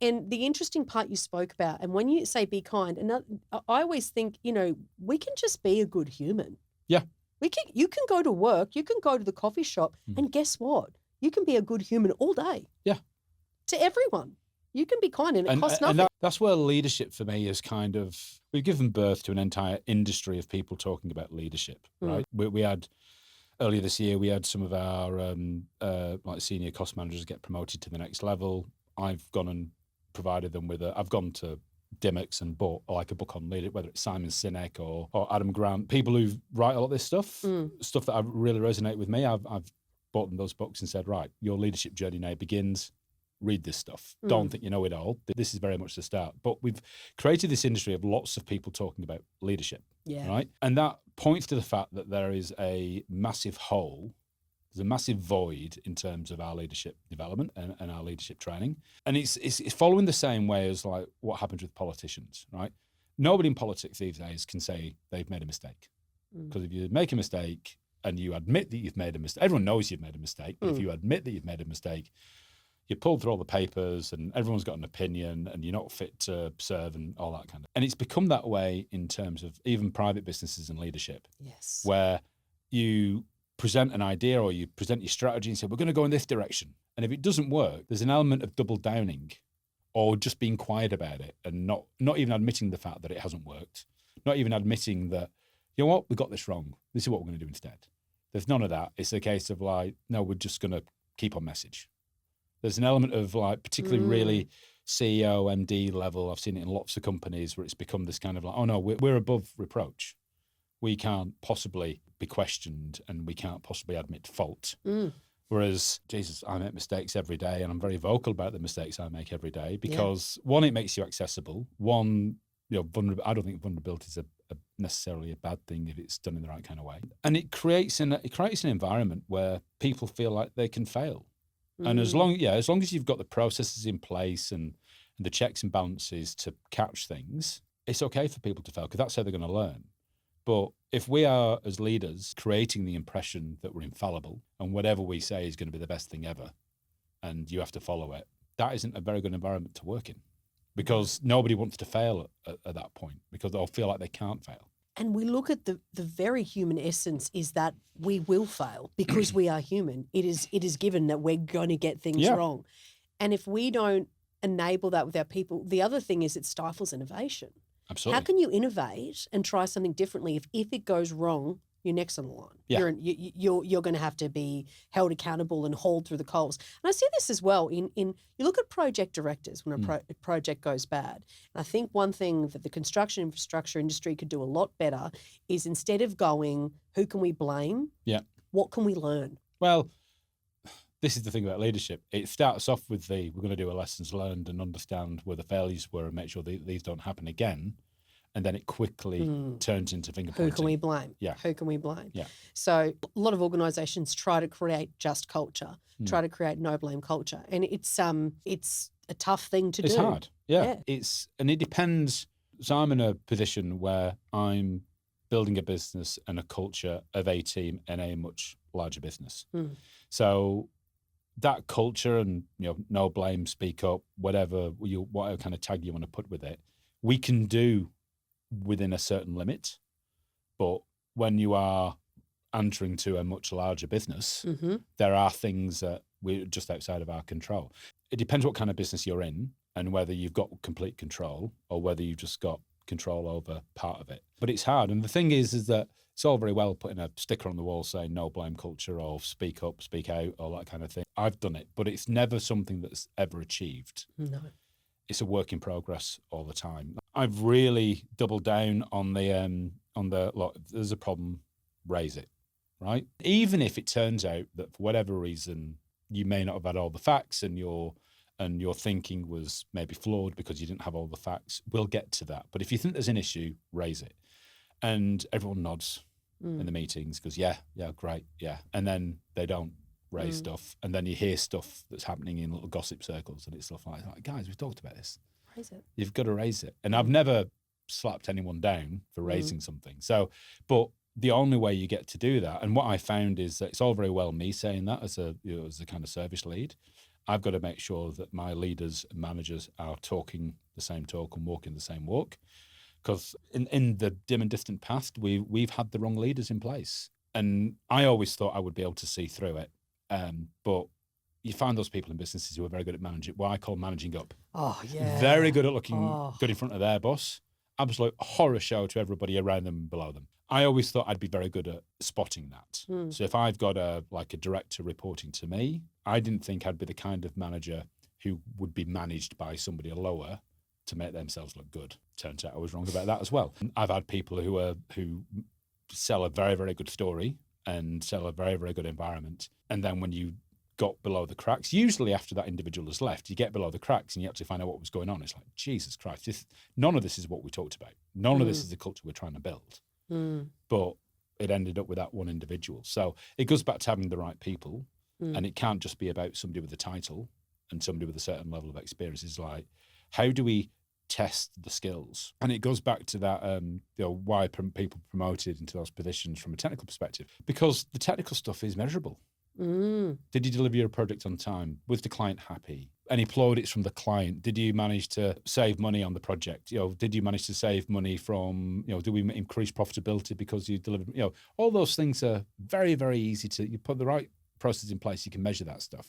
And the interesting part you spoke about, and when you say be kind, and I always think, we can just be a good human. Yeah. You can go to work, you can go to the coffee shop, and guess what? You can be a good human all day. Yeah. To everyone. You can be kind and it costs nothing. And that's where leadership for me is kind of, we've given birth to an entire industry of people talking about leadership, right? We had, earlier this year, we had some of our senior cost managers get promoted to the next level. I've gone and provided them with I've gone to Dimmicks and bought like a book on leadership, whether it's Simon Sinek or Adam Grant, people who write a lot of this stuff, stuff that really resonate with me. I've bought them those books and said, right, your leadership journey now begins. Read this stuff. Don't think you know it all. This is very much the start. But we've created this industry of lots of people talking about leadership, right? And that points to the fact that there is a massive hole. There's a massive void in terms of our leadership development and our leadership training. And it's following the same way as like what happens with politicians, right? Nobody in politics these days can say they've made a mistake. Because if you make a mistake and you admit that you've made a mistake, everyone knows you've made a mistake, but if you admit that you've made a mistake, you're pulled through all the papers and everyone's got an opinion and you're not fit to serve and all that kind of. And it's become that way in terms of even private businesses and leadership. Yes. Where you present an idea or you present your strategy and say, we're going to go in this direction. And if it doesn't work, there's an element of double downing or just being quiet about it and not even admitting the fact that it hasn't worked. Not even admitting that, you know what, we got this wrong. This is what we're going to do instead. There's none of that. It's a case of like, no, we're just going to keep on message. There's an element of like, particularly really CEO, MD level. I've seen it in lots of companies where it's become this kind of like, oh no, we're above reproach. We can't possibly be questioned and we can't possibly admit fault. Whereas, Jesus, I make mistakes every day and I'm very vocal about the mistakes I make every day because one, it makes you accessible. One, I don't think vulnerability is necessarily a bad thing if it's done in the right kind of way. And it creates an environment where people feel like they can fail. And as long as you've got the processes in place and the checks and balances to catch things, it's okay for people to fail because that's how they're going to learn. But if we are, as leaders, creating the impression that we're infallible and whatever we say is going to be the best thing ever and you have to follow it, that isn't a very good environment to work in because nobody wants to fail at that point because they'll feel like they can't fail. And we look at the very human essence is that we will fail because we are human. It is given that we're going to get things wrong. And if we don't enable that with our people, the other thing is it stifles innovation. Absolutely. How can you innovate and try something differently if it goes wrong, you're next on the line? Yeah. You're going to have to be held accountable and hauled through the coals. And I see this as well in you look at project directors when a project goes bad. And I think one thing that the construction infrastructure industry could do a lot better is instead of going, who can we blame? Yeah. What can we learn? Well, this is the thing about leadership. It starts off with we're going to do a lessons learned and understand where the failures were and make sure these don't happen again. And then it quickly turns into finger Who pointing. can we blame? Yeah. Who can we blame? Yeah. So a lot of organisations try to create just culture, try to create no blame culture, and it's a tough thing to do. It's hard. Yeah. And it depends. So I'm in a position where I'm building a business and a culture of a team in a much larger business. So that culture and, no blame, speak up, whatever kind of tag you want to put with it, we can do within a certain limit. But when you are answering to a much larger business, there are things that we're just outside of our control. It depends what kind of business you're in and whether you've got complete control or whether you've just got control over part of it. But it's hard. And the thing is that it's all very well putting a sticker on the wall saying no blame culture or speak up, speak out, all that kind of thing. I've done it, but it's never something that's ever achieved. No. It's a work in progress all the time. I've really doubled down on the look, if there's a problem, raise it, right? Even if it turns out that for whatever reason you may not have had all the facts and your thinking was maybe flawed because you didn't have all the facts, we'll get to that. But if you think there's an issue, raise it. And everyone nods in the meetings, goes, yeah, great, yeah. And then they don't raise stuff. And then you hear stuff that's happening in little gossip circles and it's stuff like, guys, we've talked about this. Raise it. You've got to raise it. And I've never slapped anyone down for raising something. So, but the only way you get to do that, and what I found is that it's all very well me saying that as a kind of service lead. I've got to make sure that my leaders and managers are talking the same talk and walking the same walk. Because in the dim and distant past, we've had the wrong leaders in place. And I always thought I would be able to see through it. But you find those people in businesses who are very good at managing, what I call managing up. Oh, yeah. Very good at looking good in front of their boss. Absolute horror show to everybody around them and below them. I always thought I'd be very good at spotting that. So if I've got a director reporting to me, I didn't think I'd be the kind of manager who would be managed by somebody lower to make themselves look good. Turns out I was wrong about that as well. I've had people who sell a very, very good story and sell a very, very good environment. And then when you got below the cracks, usually after that individual has left, you get below the cracks and you actually find out what was going on. It's like, Jesus Christ, none of this is what we talked about. None of this is the culture we're trying to build. But it ended up with that one individual. So it goes back to having the right people. And it can't just be about somebody with a title and somebody with a certain level of experience. It's like, how do we test the skills? And it goes back to that, why people promoted into those positions from a technical perspective, because the technical stuff is measurable. Did you deliver your project on time? Was the client happy? Any plaudits from the client? Did you manage to save money on the project? Did you manage to save money from, did we increase profitability because you delivered, all those things are very, very easy you put the right process in place, you can measure that stuff.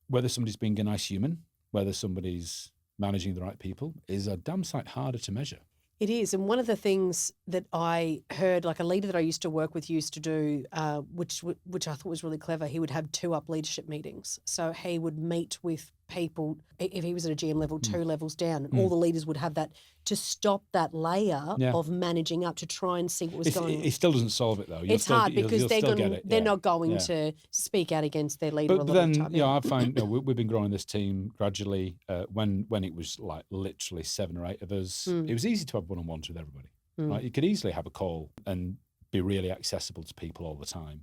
Whether somebody's being a nice human, whether somebody's managing the right people is a damn sight harder to measure. It is. And one of the things that I heard, like a leader that I used to work with used to do, which I thought was really clever, he would have 2 up leadership meetings. So he would meet with people, if he was at a GM level, 2 levels down, and all the leaders would have that to stop that layer of managing up to try and see what was going on. It still doesn't solve it though. It's hard because they're not going to speak out against their leader a lot of the time. I find we've been growing this team gradually. When it was like literally 7 or 8 of us, it was easy to have one-on-ones with everybody. Right? You could easily have a call and be really accessible to people all the time.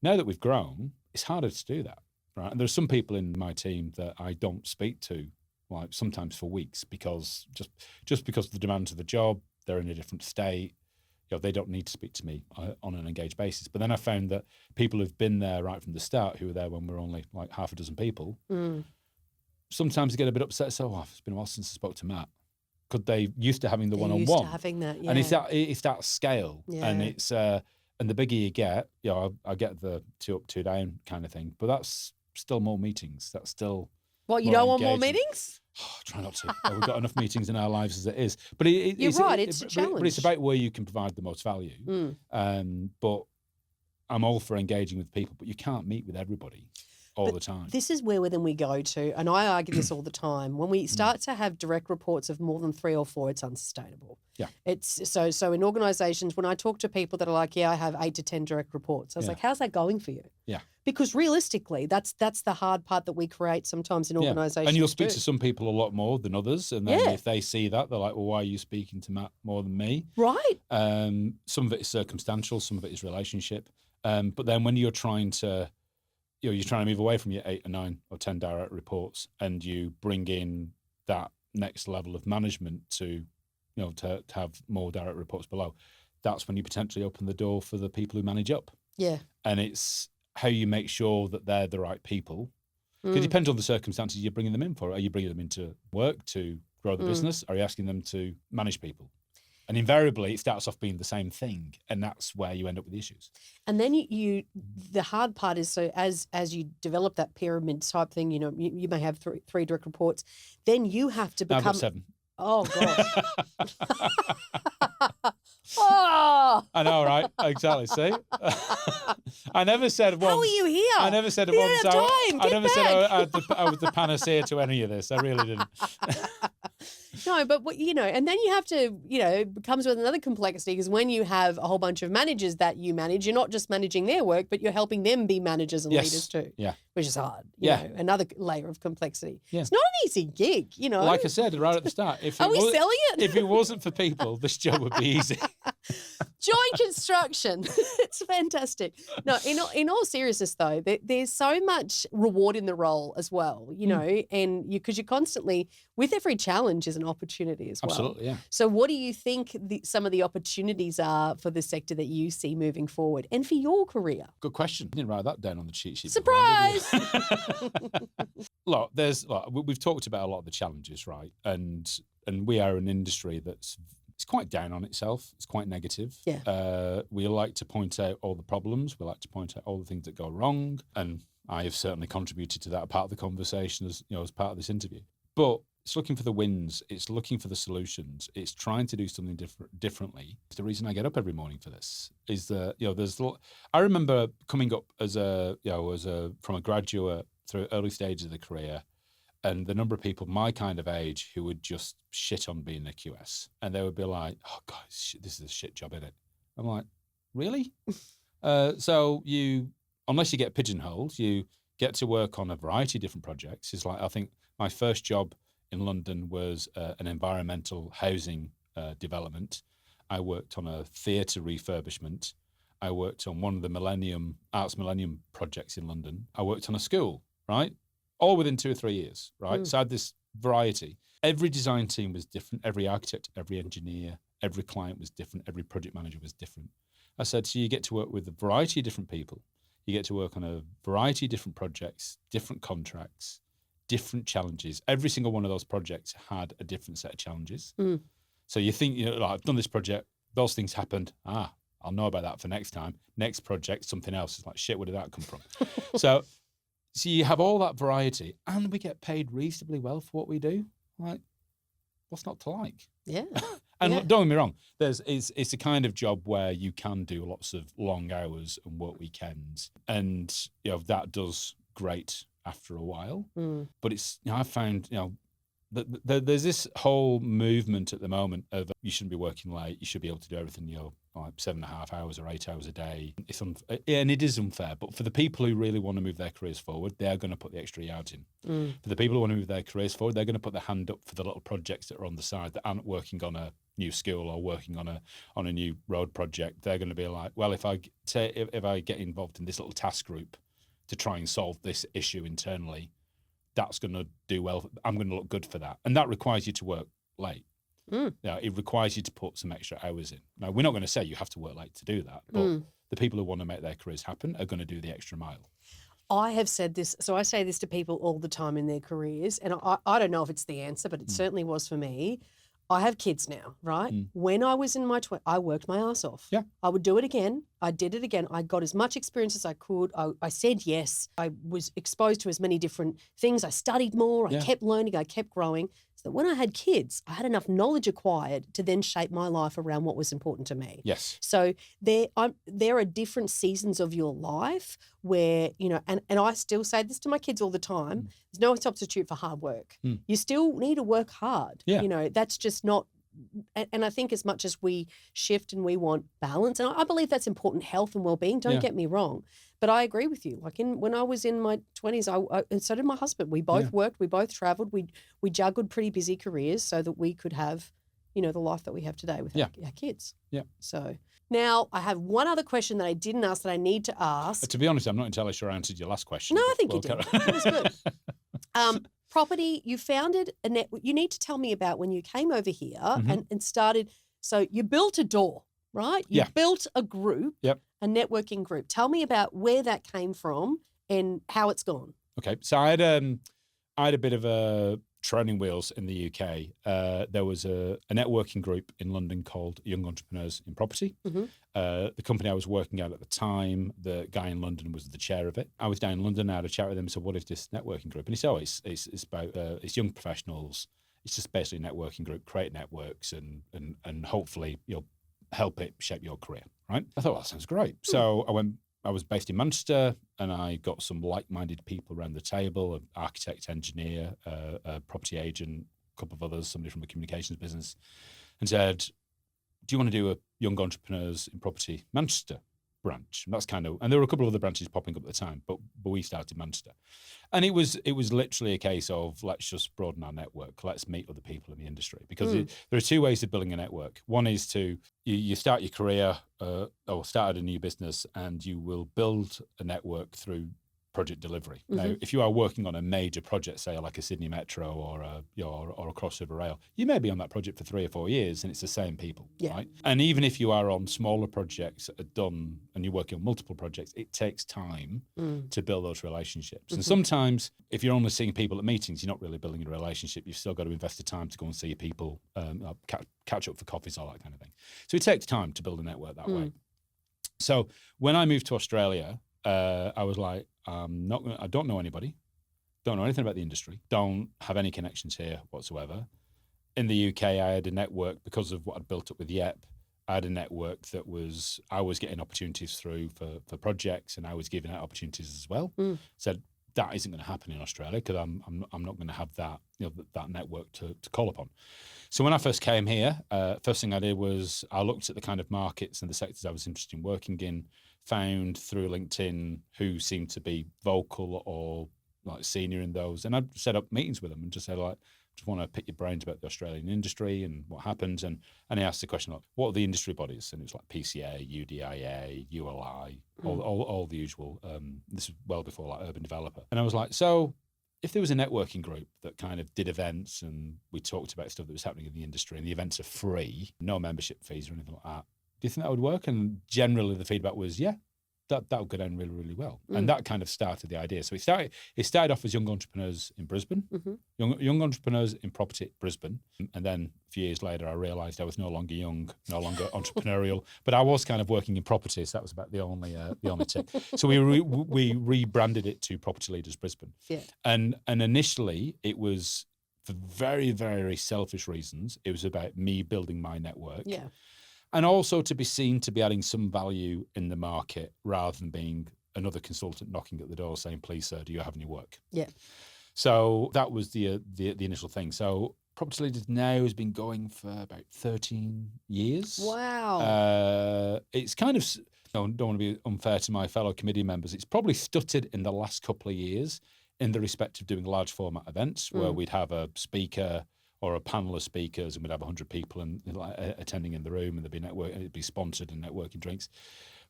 Now that we've grown, it's harder to do that. Right. And there's some people in my team that I don't speak to, like sometimes for weeks, because just because of the demands of the job, they're in a different state. They don't need to speak to me on an engaged basis. But then I found that people who've been there right from the start, who were there when we're only like half a dozen people, sometimes they get a bit upset. So, it's been a while since I spoke to Matt. Could they used to having the one-on-one? Used to having that, yeah. And it's that scale, and it's and the bigger you get, I get the 2 up, 2 down kind of thing. But that's still more meetings. That's still what, you don't want more meetings? Try not to. We've got enough meetings in our lives as it is. But you're right. It's a challenge. But it's about where you can provide the most value. But I'm all for engaging with people, but you can't meet with everybody. all the time. This is where then we go to, and I argue this all the time, when we start to have direct reports of more than 3 or 4, it's unsustainable. Yeah. It's so in organisations, when I talk to people that are like, yeah, I have 8 to 10 direct reports, I was like, how's that going for you? Yeah. Because realistically, that's the hard part that we create sometimes in organisations. And you'll speak to some people a lot more than others. And then if they see that, they're like, well, why are you speaking to Matt more than me? Right. Some of it is circumstantial, some of it is relationship. But then when you're trying to, you're trying to move away from your 8 or 9 or 10 direct reports, and you bring in that next level of management to have more direct reports below, that's when you potentially open the door for the people who manage up. Yeah. And it's how you make sure that they're the right people. Because it depends on the circumstances you're bringing them in for. Are you bringing them into work to grow the business? Are you asking them to manage people? And invariably, it starts off being the same thing, and that's where you end up with the issues. And then the hard part is, so as you develop that pyramid type thing, you may have three direct reports, then you have to become. I've got 7. Oh gosh. Oh. I know, right? Exactly. See, I never said once. How are you here? I never said You don't once. have time. I never Get said back. I was the panacea to any of this. I really didn't. No, but and then you have to, it comes with another complexity, because when you have a whole bunch of managers that you manage, you're not just managing their work, but you're helping them be managers and leaders too. Yeah. Which is hard. Yeah. Another layer of complexity. Yeah. It's not an easy gig, Like I said right at the start, Are we selling it? If it wasn't for people, this job would be easy. Join construction. It's fantastic. No, in all seriousness though, there's so much reward in the role as well, and because you're constantly, with every challenge is an opportunity as well. Absolutely, yeah. So what do you think some of the opportunities are for the sector that you see moving forward and for your career? Good question. I didn't write that down on the cheat sheet. Surprise! Look, we've talked about a lot of the challenges, right? And we are an industry it's quite down on itself. It's quite negative. Yeah. We like to point out all the problems. We like to point out all the things that go wrong. And I have certainly contributed to that part of the conversation as part of this interview. But it's looking for the wins. It's looking for the solutions. It's trying to do something differently. The reason I get up every morning for this is that I remember coming up from a graduate through early stages of the career, and the number of people my kind of age who would just shit on being a QS, and they would be like, "Oh God, this is a shit job, isn't it?" I'm like, "Really?" So unless you get pigeonholed, you get to work on a variety of different projects. It's like, I think my first job in London was an environmental housing development. I worked on a theatre refurbishment. I worked on one of the Arts Millennium projects in London. I worked on a school, right? All within 2 or 3 years, right? So I had this variety. Every design team was different. Every architect, every engineer, every client was different. Every project manager was different. I said, so you get to work with a variety of different people. You get to work on a variety of different projects, different contracts, different challenges. Every single one of those projects had a different set of challenges. So you think, I've done this project, those things happened. I'll know about that for next time. Next project, something else. It's like, shit, where did that come from? So you have all that variety, and we get paid reasonably well for what we do. Like, what's not to like? Yeah. And don't get me wrong, it's a kind of job where you can do lots of long hours and work weekends, and that does great after a while. But it's I've found there's this whole movement at the moment of you shouldn't be working late. You should be able to do everything, like 7.5 hours or 8 hours a day. And it is unfair. But for the people who really want to move their careers forward, they're going to put the extra hours in. For the people who want to move their careers forward, they're going to put their hand up for the little projects that are on the side that aren't working on a new school or working on a new road project. They're going to be like, well, if I get involved in this little task group to try and solve this issue internally, that's going to do well. I'm going to look good for that. And that requires you to work late. It requires you to put some extra hours in. Now, we're not going to say you have to work late to do that, but the people who want to make their careers happen are going to do the extra mile. I have said this, so I say this to people all the time in their careers, and I don't know if it's the answer, but it certainly was for me. I have kids now, right? When I was in my 20s, I worked my ass off. Yeah. I would do it again. I did it again. I got as much experience as I could. I said yes. I was exposed to as many different things. I studied more. I kept learning. I kept growing. so that when I had kids, I had enough knowledge acquired to then shape my life around what was important to me. Yes. So there are different seasons of your life where, and I still say this to my kids all the time, there's no substitute for hard work. You still need to work hard. Yeah. That's just not, and I think as much as we shift and we want balance, and I believe that's important, health and well-being, don't get me wrong, but I agree with you. Like when I was in my 20s, and so did my husband. We both worked, we both traveled, we juggled pretty busy careers so that we could have, the life that we have today with our kids. Yeah. So now I have one other question that I didn't ask that I need to ask. To be honest, I'm not entirely sure I answered your last question. No, I think you did. It was good. Property, you founded a network. You need to tell me about when you came over here and started. So you built a door, right? You built a group, a networking group. Tell me about where that came from and how it's gone. Okay. So I had a bit of a training wheels in the UK. There was a networking group in London called Young Entrepreneurs in Property. The company I was working at the time, the guy in London was the chair of it. I was down in London, I had a chat with him, so what is this networking group? And he said, it's about it's young professionals. It's just basically a networking group, create networks and hopefully you'll help it shape your career, right? I thought, well, that sounds great. So I was based in Manchester and I got some like-minded people around the table, an architect, engineer, a property agent, a couple of others, somebody from the communications business, and said, do you want to do a Young Entrepreneurs in Property Manchester branch? And and there were a couple of other branches popping up at the time, but we started Manchester. And it was literally a case of, let's just broaden our network. Let's meet other people in the industry. Because there are two ways of building a network. One is to, you start your career or start a new business and you will build a network through project delivery. Now, if you are working on a major project, say like a Sydney Metro or a Cross River Rail, you may be on that project for 3 or 4 years and it's the same people, right? And even if you are on smaller projects that are done and you're working on multiple projects, it takes time to build those relationships. And sometimes if you're only seeing people at meetings, you're not really building a relationship. You've still got to invest the time to go and see people, catch up for coffees, all that kind of thing. So it takes time to build a network that way. So when I moved to Australia, I was like, I don't know anybody, don't know anything about the industry, don't have any connections here whatsoever. In the UK, I had a network because of what I'd built up with YEP. I had a network that I was getting opportunities through for projects, and I was giving out opportunities as well. Said that isn't going to happen in Australia because I'm not going to have that that network to call upon. So when I first came here, first thing I did was I looked at the kind of markets and the sectors I was interested in working in, found through LinkedIn who seemed to be vocal or like senior in those, and I'd set up meetings with them and just say like, just want to pick your brains about the Australian industry and what happens. And he asked the question like, what are the industry bodies? And it was like PCA, UDIA, ULI, all the usual. This was well before like Urban Developer. And I was like, so if there was a networking group that kind of did events and we talked about stuff that was happening in the industry and the events are free, no membership fees or anything like that, do you think that would work? And generally the feedback was, yeah, that would go down really, really well. And that kind of started the idea. So it started off as Young Entrepreneurs in Brisbane, young Entrepreneurs in Property Brisbane. And then a few years later, I realised I was no longer young, no longer entrepreneurial, but I was kind of working in property. So that was about the only tick. So we rebranded it to Property Leaders Brisbane. Yeah. And initially it was for very, very selfish reasons. It was about me building my network. Yeah. And also to be seen to be adding some value in the market rather than being another consultant knocking at the door saying, please, sir, do you have any work? Yeah. So that was the initial thing. So Property Leaders now has been going for about 13 years. Wow. It's kind of, don't want to be unfair to my fellow committee members, it's probably stuttered in the last couple of years in the respect of doing large format events where we'd have a speaker or a panel of speakers, and we'd have 100 people attending in the room, and there'd be it'd be sponsored and networking drinks.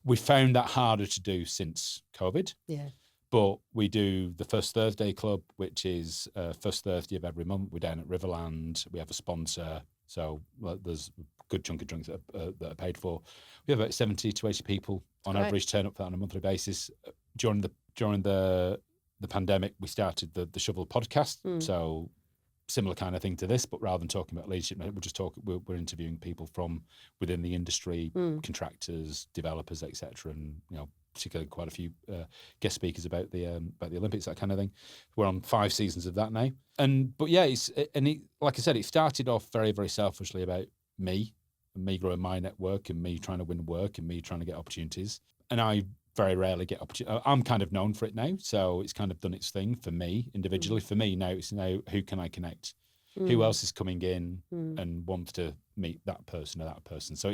We found that harder to do since COVID. Yeah. But we do the First Thursday Club, which is first Thursday of every month. We're down at Riverland. We have a sponsor, so there's a good chunk of drinks that are paid for. We have about 70 to 80 people on average turn up for that on a monthly basis. During the pandemic, we started the Shovel podcast. So similar kind of thing to this, but rather than talking about leadership, we're interviewing people from within the industry, contractors, developers, etc., and particularly quite a few guest speakers about the Olympics, that kind of thing. We're on 5 seasons of that now. But yeah, like I said, it started off very, very selfishly about me and me growing my network and me trying to win work and me trying to get opportunities. And I very rarely get opportunities. I'm kind of known for it now, so it's kind of done its thing for me individually. For me now, it's now who can I connect? Who else is coming in and wants to meet that person or that person? So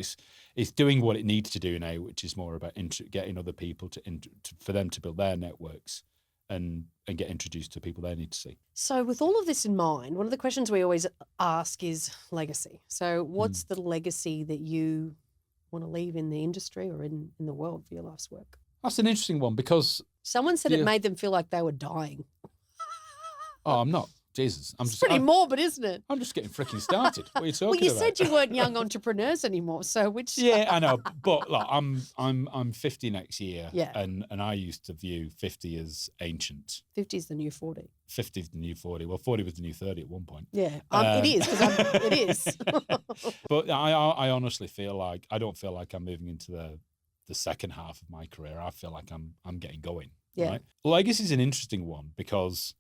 it's doing what it needs to do now, which is more about getting other people for them to build their networks and get introduced to people they need to see. So with all of this in mind, one of the questions we always ask is legacy. So what's the legacy that you want to leave in the industry or in the world for your life's work? That's an interesting one because... Someone said it made them feel like they were dying. Oh, I'm not. Jesus. It's pretty morbid, isn't it? I'm just getting freaking started. What are you talking about? Well, you said you weren't young entrepreneurs anymore, so which... Yeah, I know. But look, I'm 50 next year. Yeah. And I used to view 50 as ancient. 50 is the new 40. 50 is the new 40. Well, 40 was the new 30 at one point. Yeah, it is, because it is. But I honestly feel like, I don't feel like I'm moving into the second half of my career. I feel like I'm getting going. Yeah. Right? Legacy is an interesting one because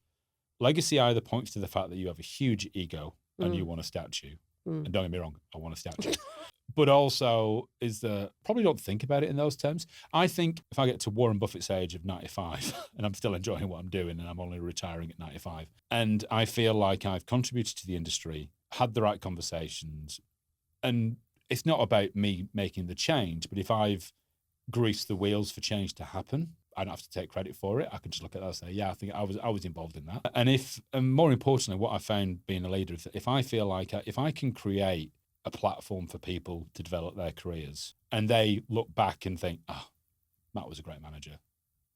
legacy either points to the fact that you have a huge ego and you want a statue. And don't get me wrong, I want a statue. But also probably don't think about it in those terms. I think if I get to Warren Buffett's age of 95 and I'm still enjoying what I'm doing and I'm only retiring at 95, and I feel like I've contributed to the industry, had the right conversations, and it's not about me making the change, but if I've greased the wheels for change to happen, I don't have to take credit for it. I can just look at that and say, yeah, I think I was involved in that. And more importantly, what I found being a leader, if I feel like if I can create a platform for people to develop their careers and they look back and think, Matt was a great manager.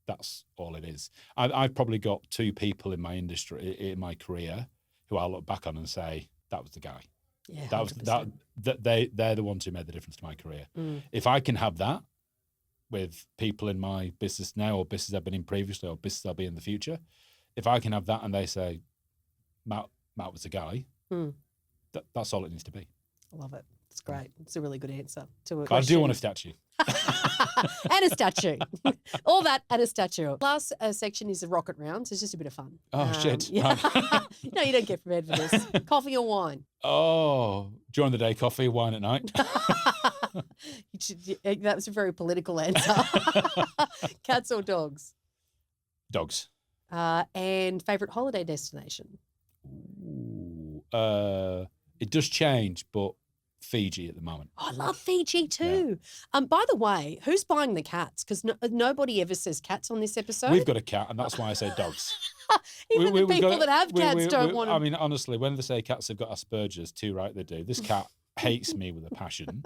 That's all it is. I've probably got 2 people in my industry, in my career, who I'll look back on and say, that was the guy. Yeah, that was they're the ones who made the difference to my career. If I can have that with people in my business now or business I've been in previously or business I'll be in the future, if I can have that and they say, Matt was the guy, that's all it needs to be. I love it. It's great. It's a really good answer to a I question. do want a statue. And a statue. All that and a statue. Last section is the rocket rounds. It's just a bit of fun. Oh, shit. Yeah. No, you don't get prepared for this. Coffee or wine? Oh, during the day, coffee, wine at night. That was a very political answer. Cats or dogs? Dogs. And favourite holiday destination? Ooh, it does change, but Fiji at the moment. Oh, I love Fiji too. Yeah. By the way, who's buying the cats? Because nobody ever says cats on this episode. We've got a cat, and that's why I say dogs. Even the people that have cats don't want them. I mean, honestly, when they say cats have got Asperger's, too right they do. This cat hates me with a passion.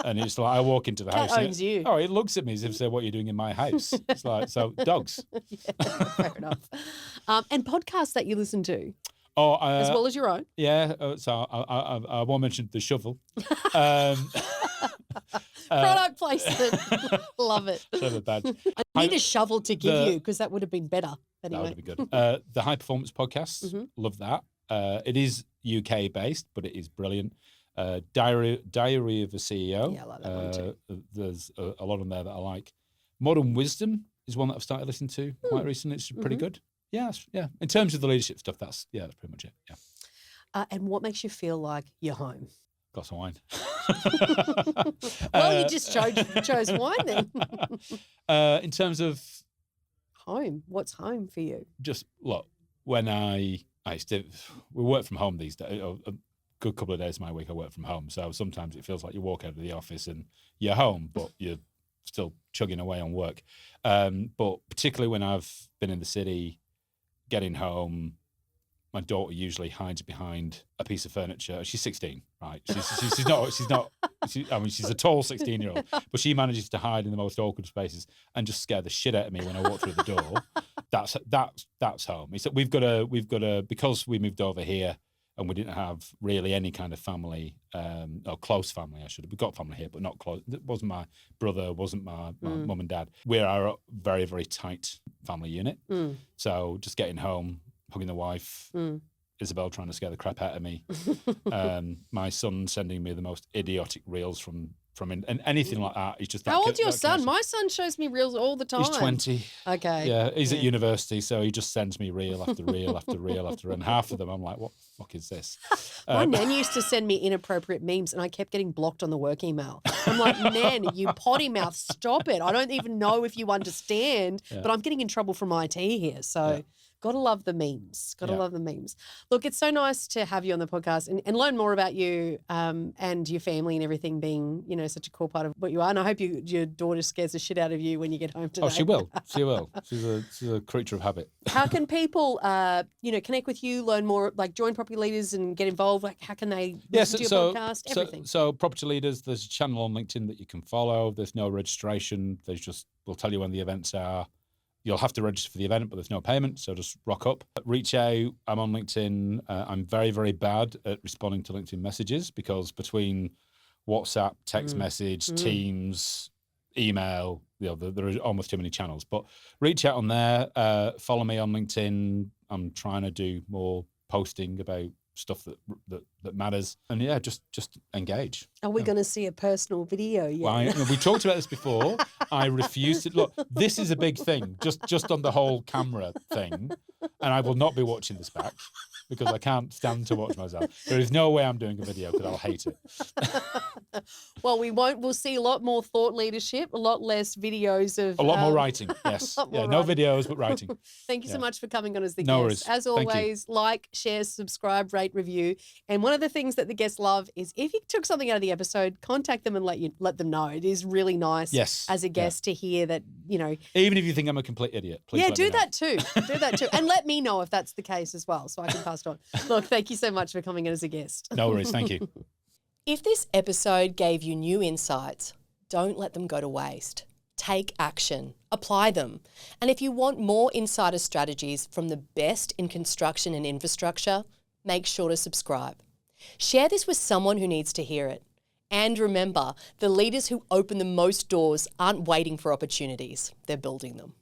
And it's like I walk into the cat house. Owns you. Oh, it looks at me as if say, "What are you doing in my house?" It's like, so dogs. Yeah, fair enough. And podcasts that you listen to. Oh, as well as your own. Yeah. So I won't mention the shovel. Product placement. Love it. Shovel badge. I need a shovel to give you because that would have been better. Anyway. That would have been good. The High Performance Podcast. Love that. It is UK based, but it is brilliant. Diary of a CEO. Yeah, I like that one too. There's a lot on there that I like. Modern Wisdom is one that I've started listening to quite recently. It's pretty good. Yeah. In terms of the leadership stuff, that's pretty much it. Yeah. And what makes you feel like you're home? Glass of wine. Well, you just chose wine then. In terms of home, what's home for you? Just look, when we work from home these days. A good couple of days of my week I work from home, so sometimes it feels like you walk out of the office and you're home, but you're still chugging away on work. But particularly when I've been in the city, getting home, my daughter usually hides behind a piece of furniture. She's 16, right? She's not. I mean, she's a tall 16-year-old, but she manages to hide in the most awkward spaces and just scare the shit out of me when I walk through the door. That's home. We've got a because we moved over here and we didn't have really any kind of family, or close family. We've got family here, but not close. It wasn't my brother, wasn't my mum and dad. We're a very, very tight family unit. So just getting home, hugging the wife, Isabel trying to scare the crap out of me, my son sending me the most idiotic reels from and anything like that. He's just that. How old's your that son? connection. My son shows me reels all the time. He's 20. Okay. Yeah, he's at university, so he just sends me reel after reel after reel after, and half of them I'm like, what the fuck is this? My nan used to send me inappropriate memes, and I kept getting blocked on the work email. I'm like, Nan, you potty mouth, stop it. I don't even know if you understand, but I'm getting in trouble from IT here. So gotta love the memes. Gotta love the memes. Look, it's so nice to have you on the podcast and learn more about you and your family and everything being, such a core part of what you are. And I hope your daughter scares the shit out of you when you get home today. Oh, she will. She will. She's a creature of habit. How can people, connect with you, learn more, like join Property Leaders and get involved? Like, how can they listen to your podcast? Everything. So Property Leaders, there's a channel on LinkedIn that you can follow. There's no registration. We'll tell you when the events are. You'll have to register for the event, but there's no payment, so just rock up. Reach out. I'm on LinkedIn. I'm very, very bad at responding to LinkedIn messages because between WhatsApp, text message, Teams, email, there are almost too many channels. But reach out on there. Follow me on LinkedIn. I'm trying to do more posting about stuff that matters, and just engage. Are we going to see a personal video yet? Well, we talked about this before. I refuse to look. This is a big thing, just on the whole camera thing, and I will not be watching this back because I can't stand to watch myself. There is no way I'm doing a video because I'll hate it. Well, we won't. We'll see a lot more thought leadership, a lot less videos of a lot more writing. Yes, no videos, but writing. Thank you so much for coming on as the no guest. Worries. As always, like, share, subscribe, rate, review. And one of the things that the guests love is if you took something out of the episode, contact them and let them know. It is really nice as a guest to hear that, Even if you think I'm a complete idiot, please let me know. that too. Do that too. And let me know if that's the case as well, so I can pass it on. Look, thank you so much for coming in as a guest. No worries. Thank you. If this episode gave you new insights, don't let them go to waste. Take action. Apply them. And if you want more insider strategies from the best in construction and infrastructure, make sure to subscribe. Share this with someone who needs to hear it. And remember, the leaders who open the most doors aren't waiting for opportunities, they're building them.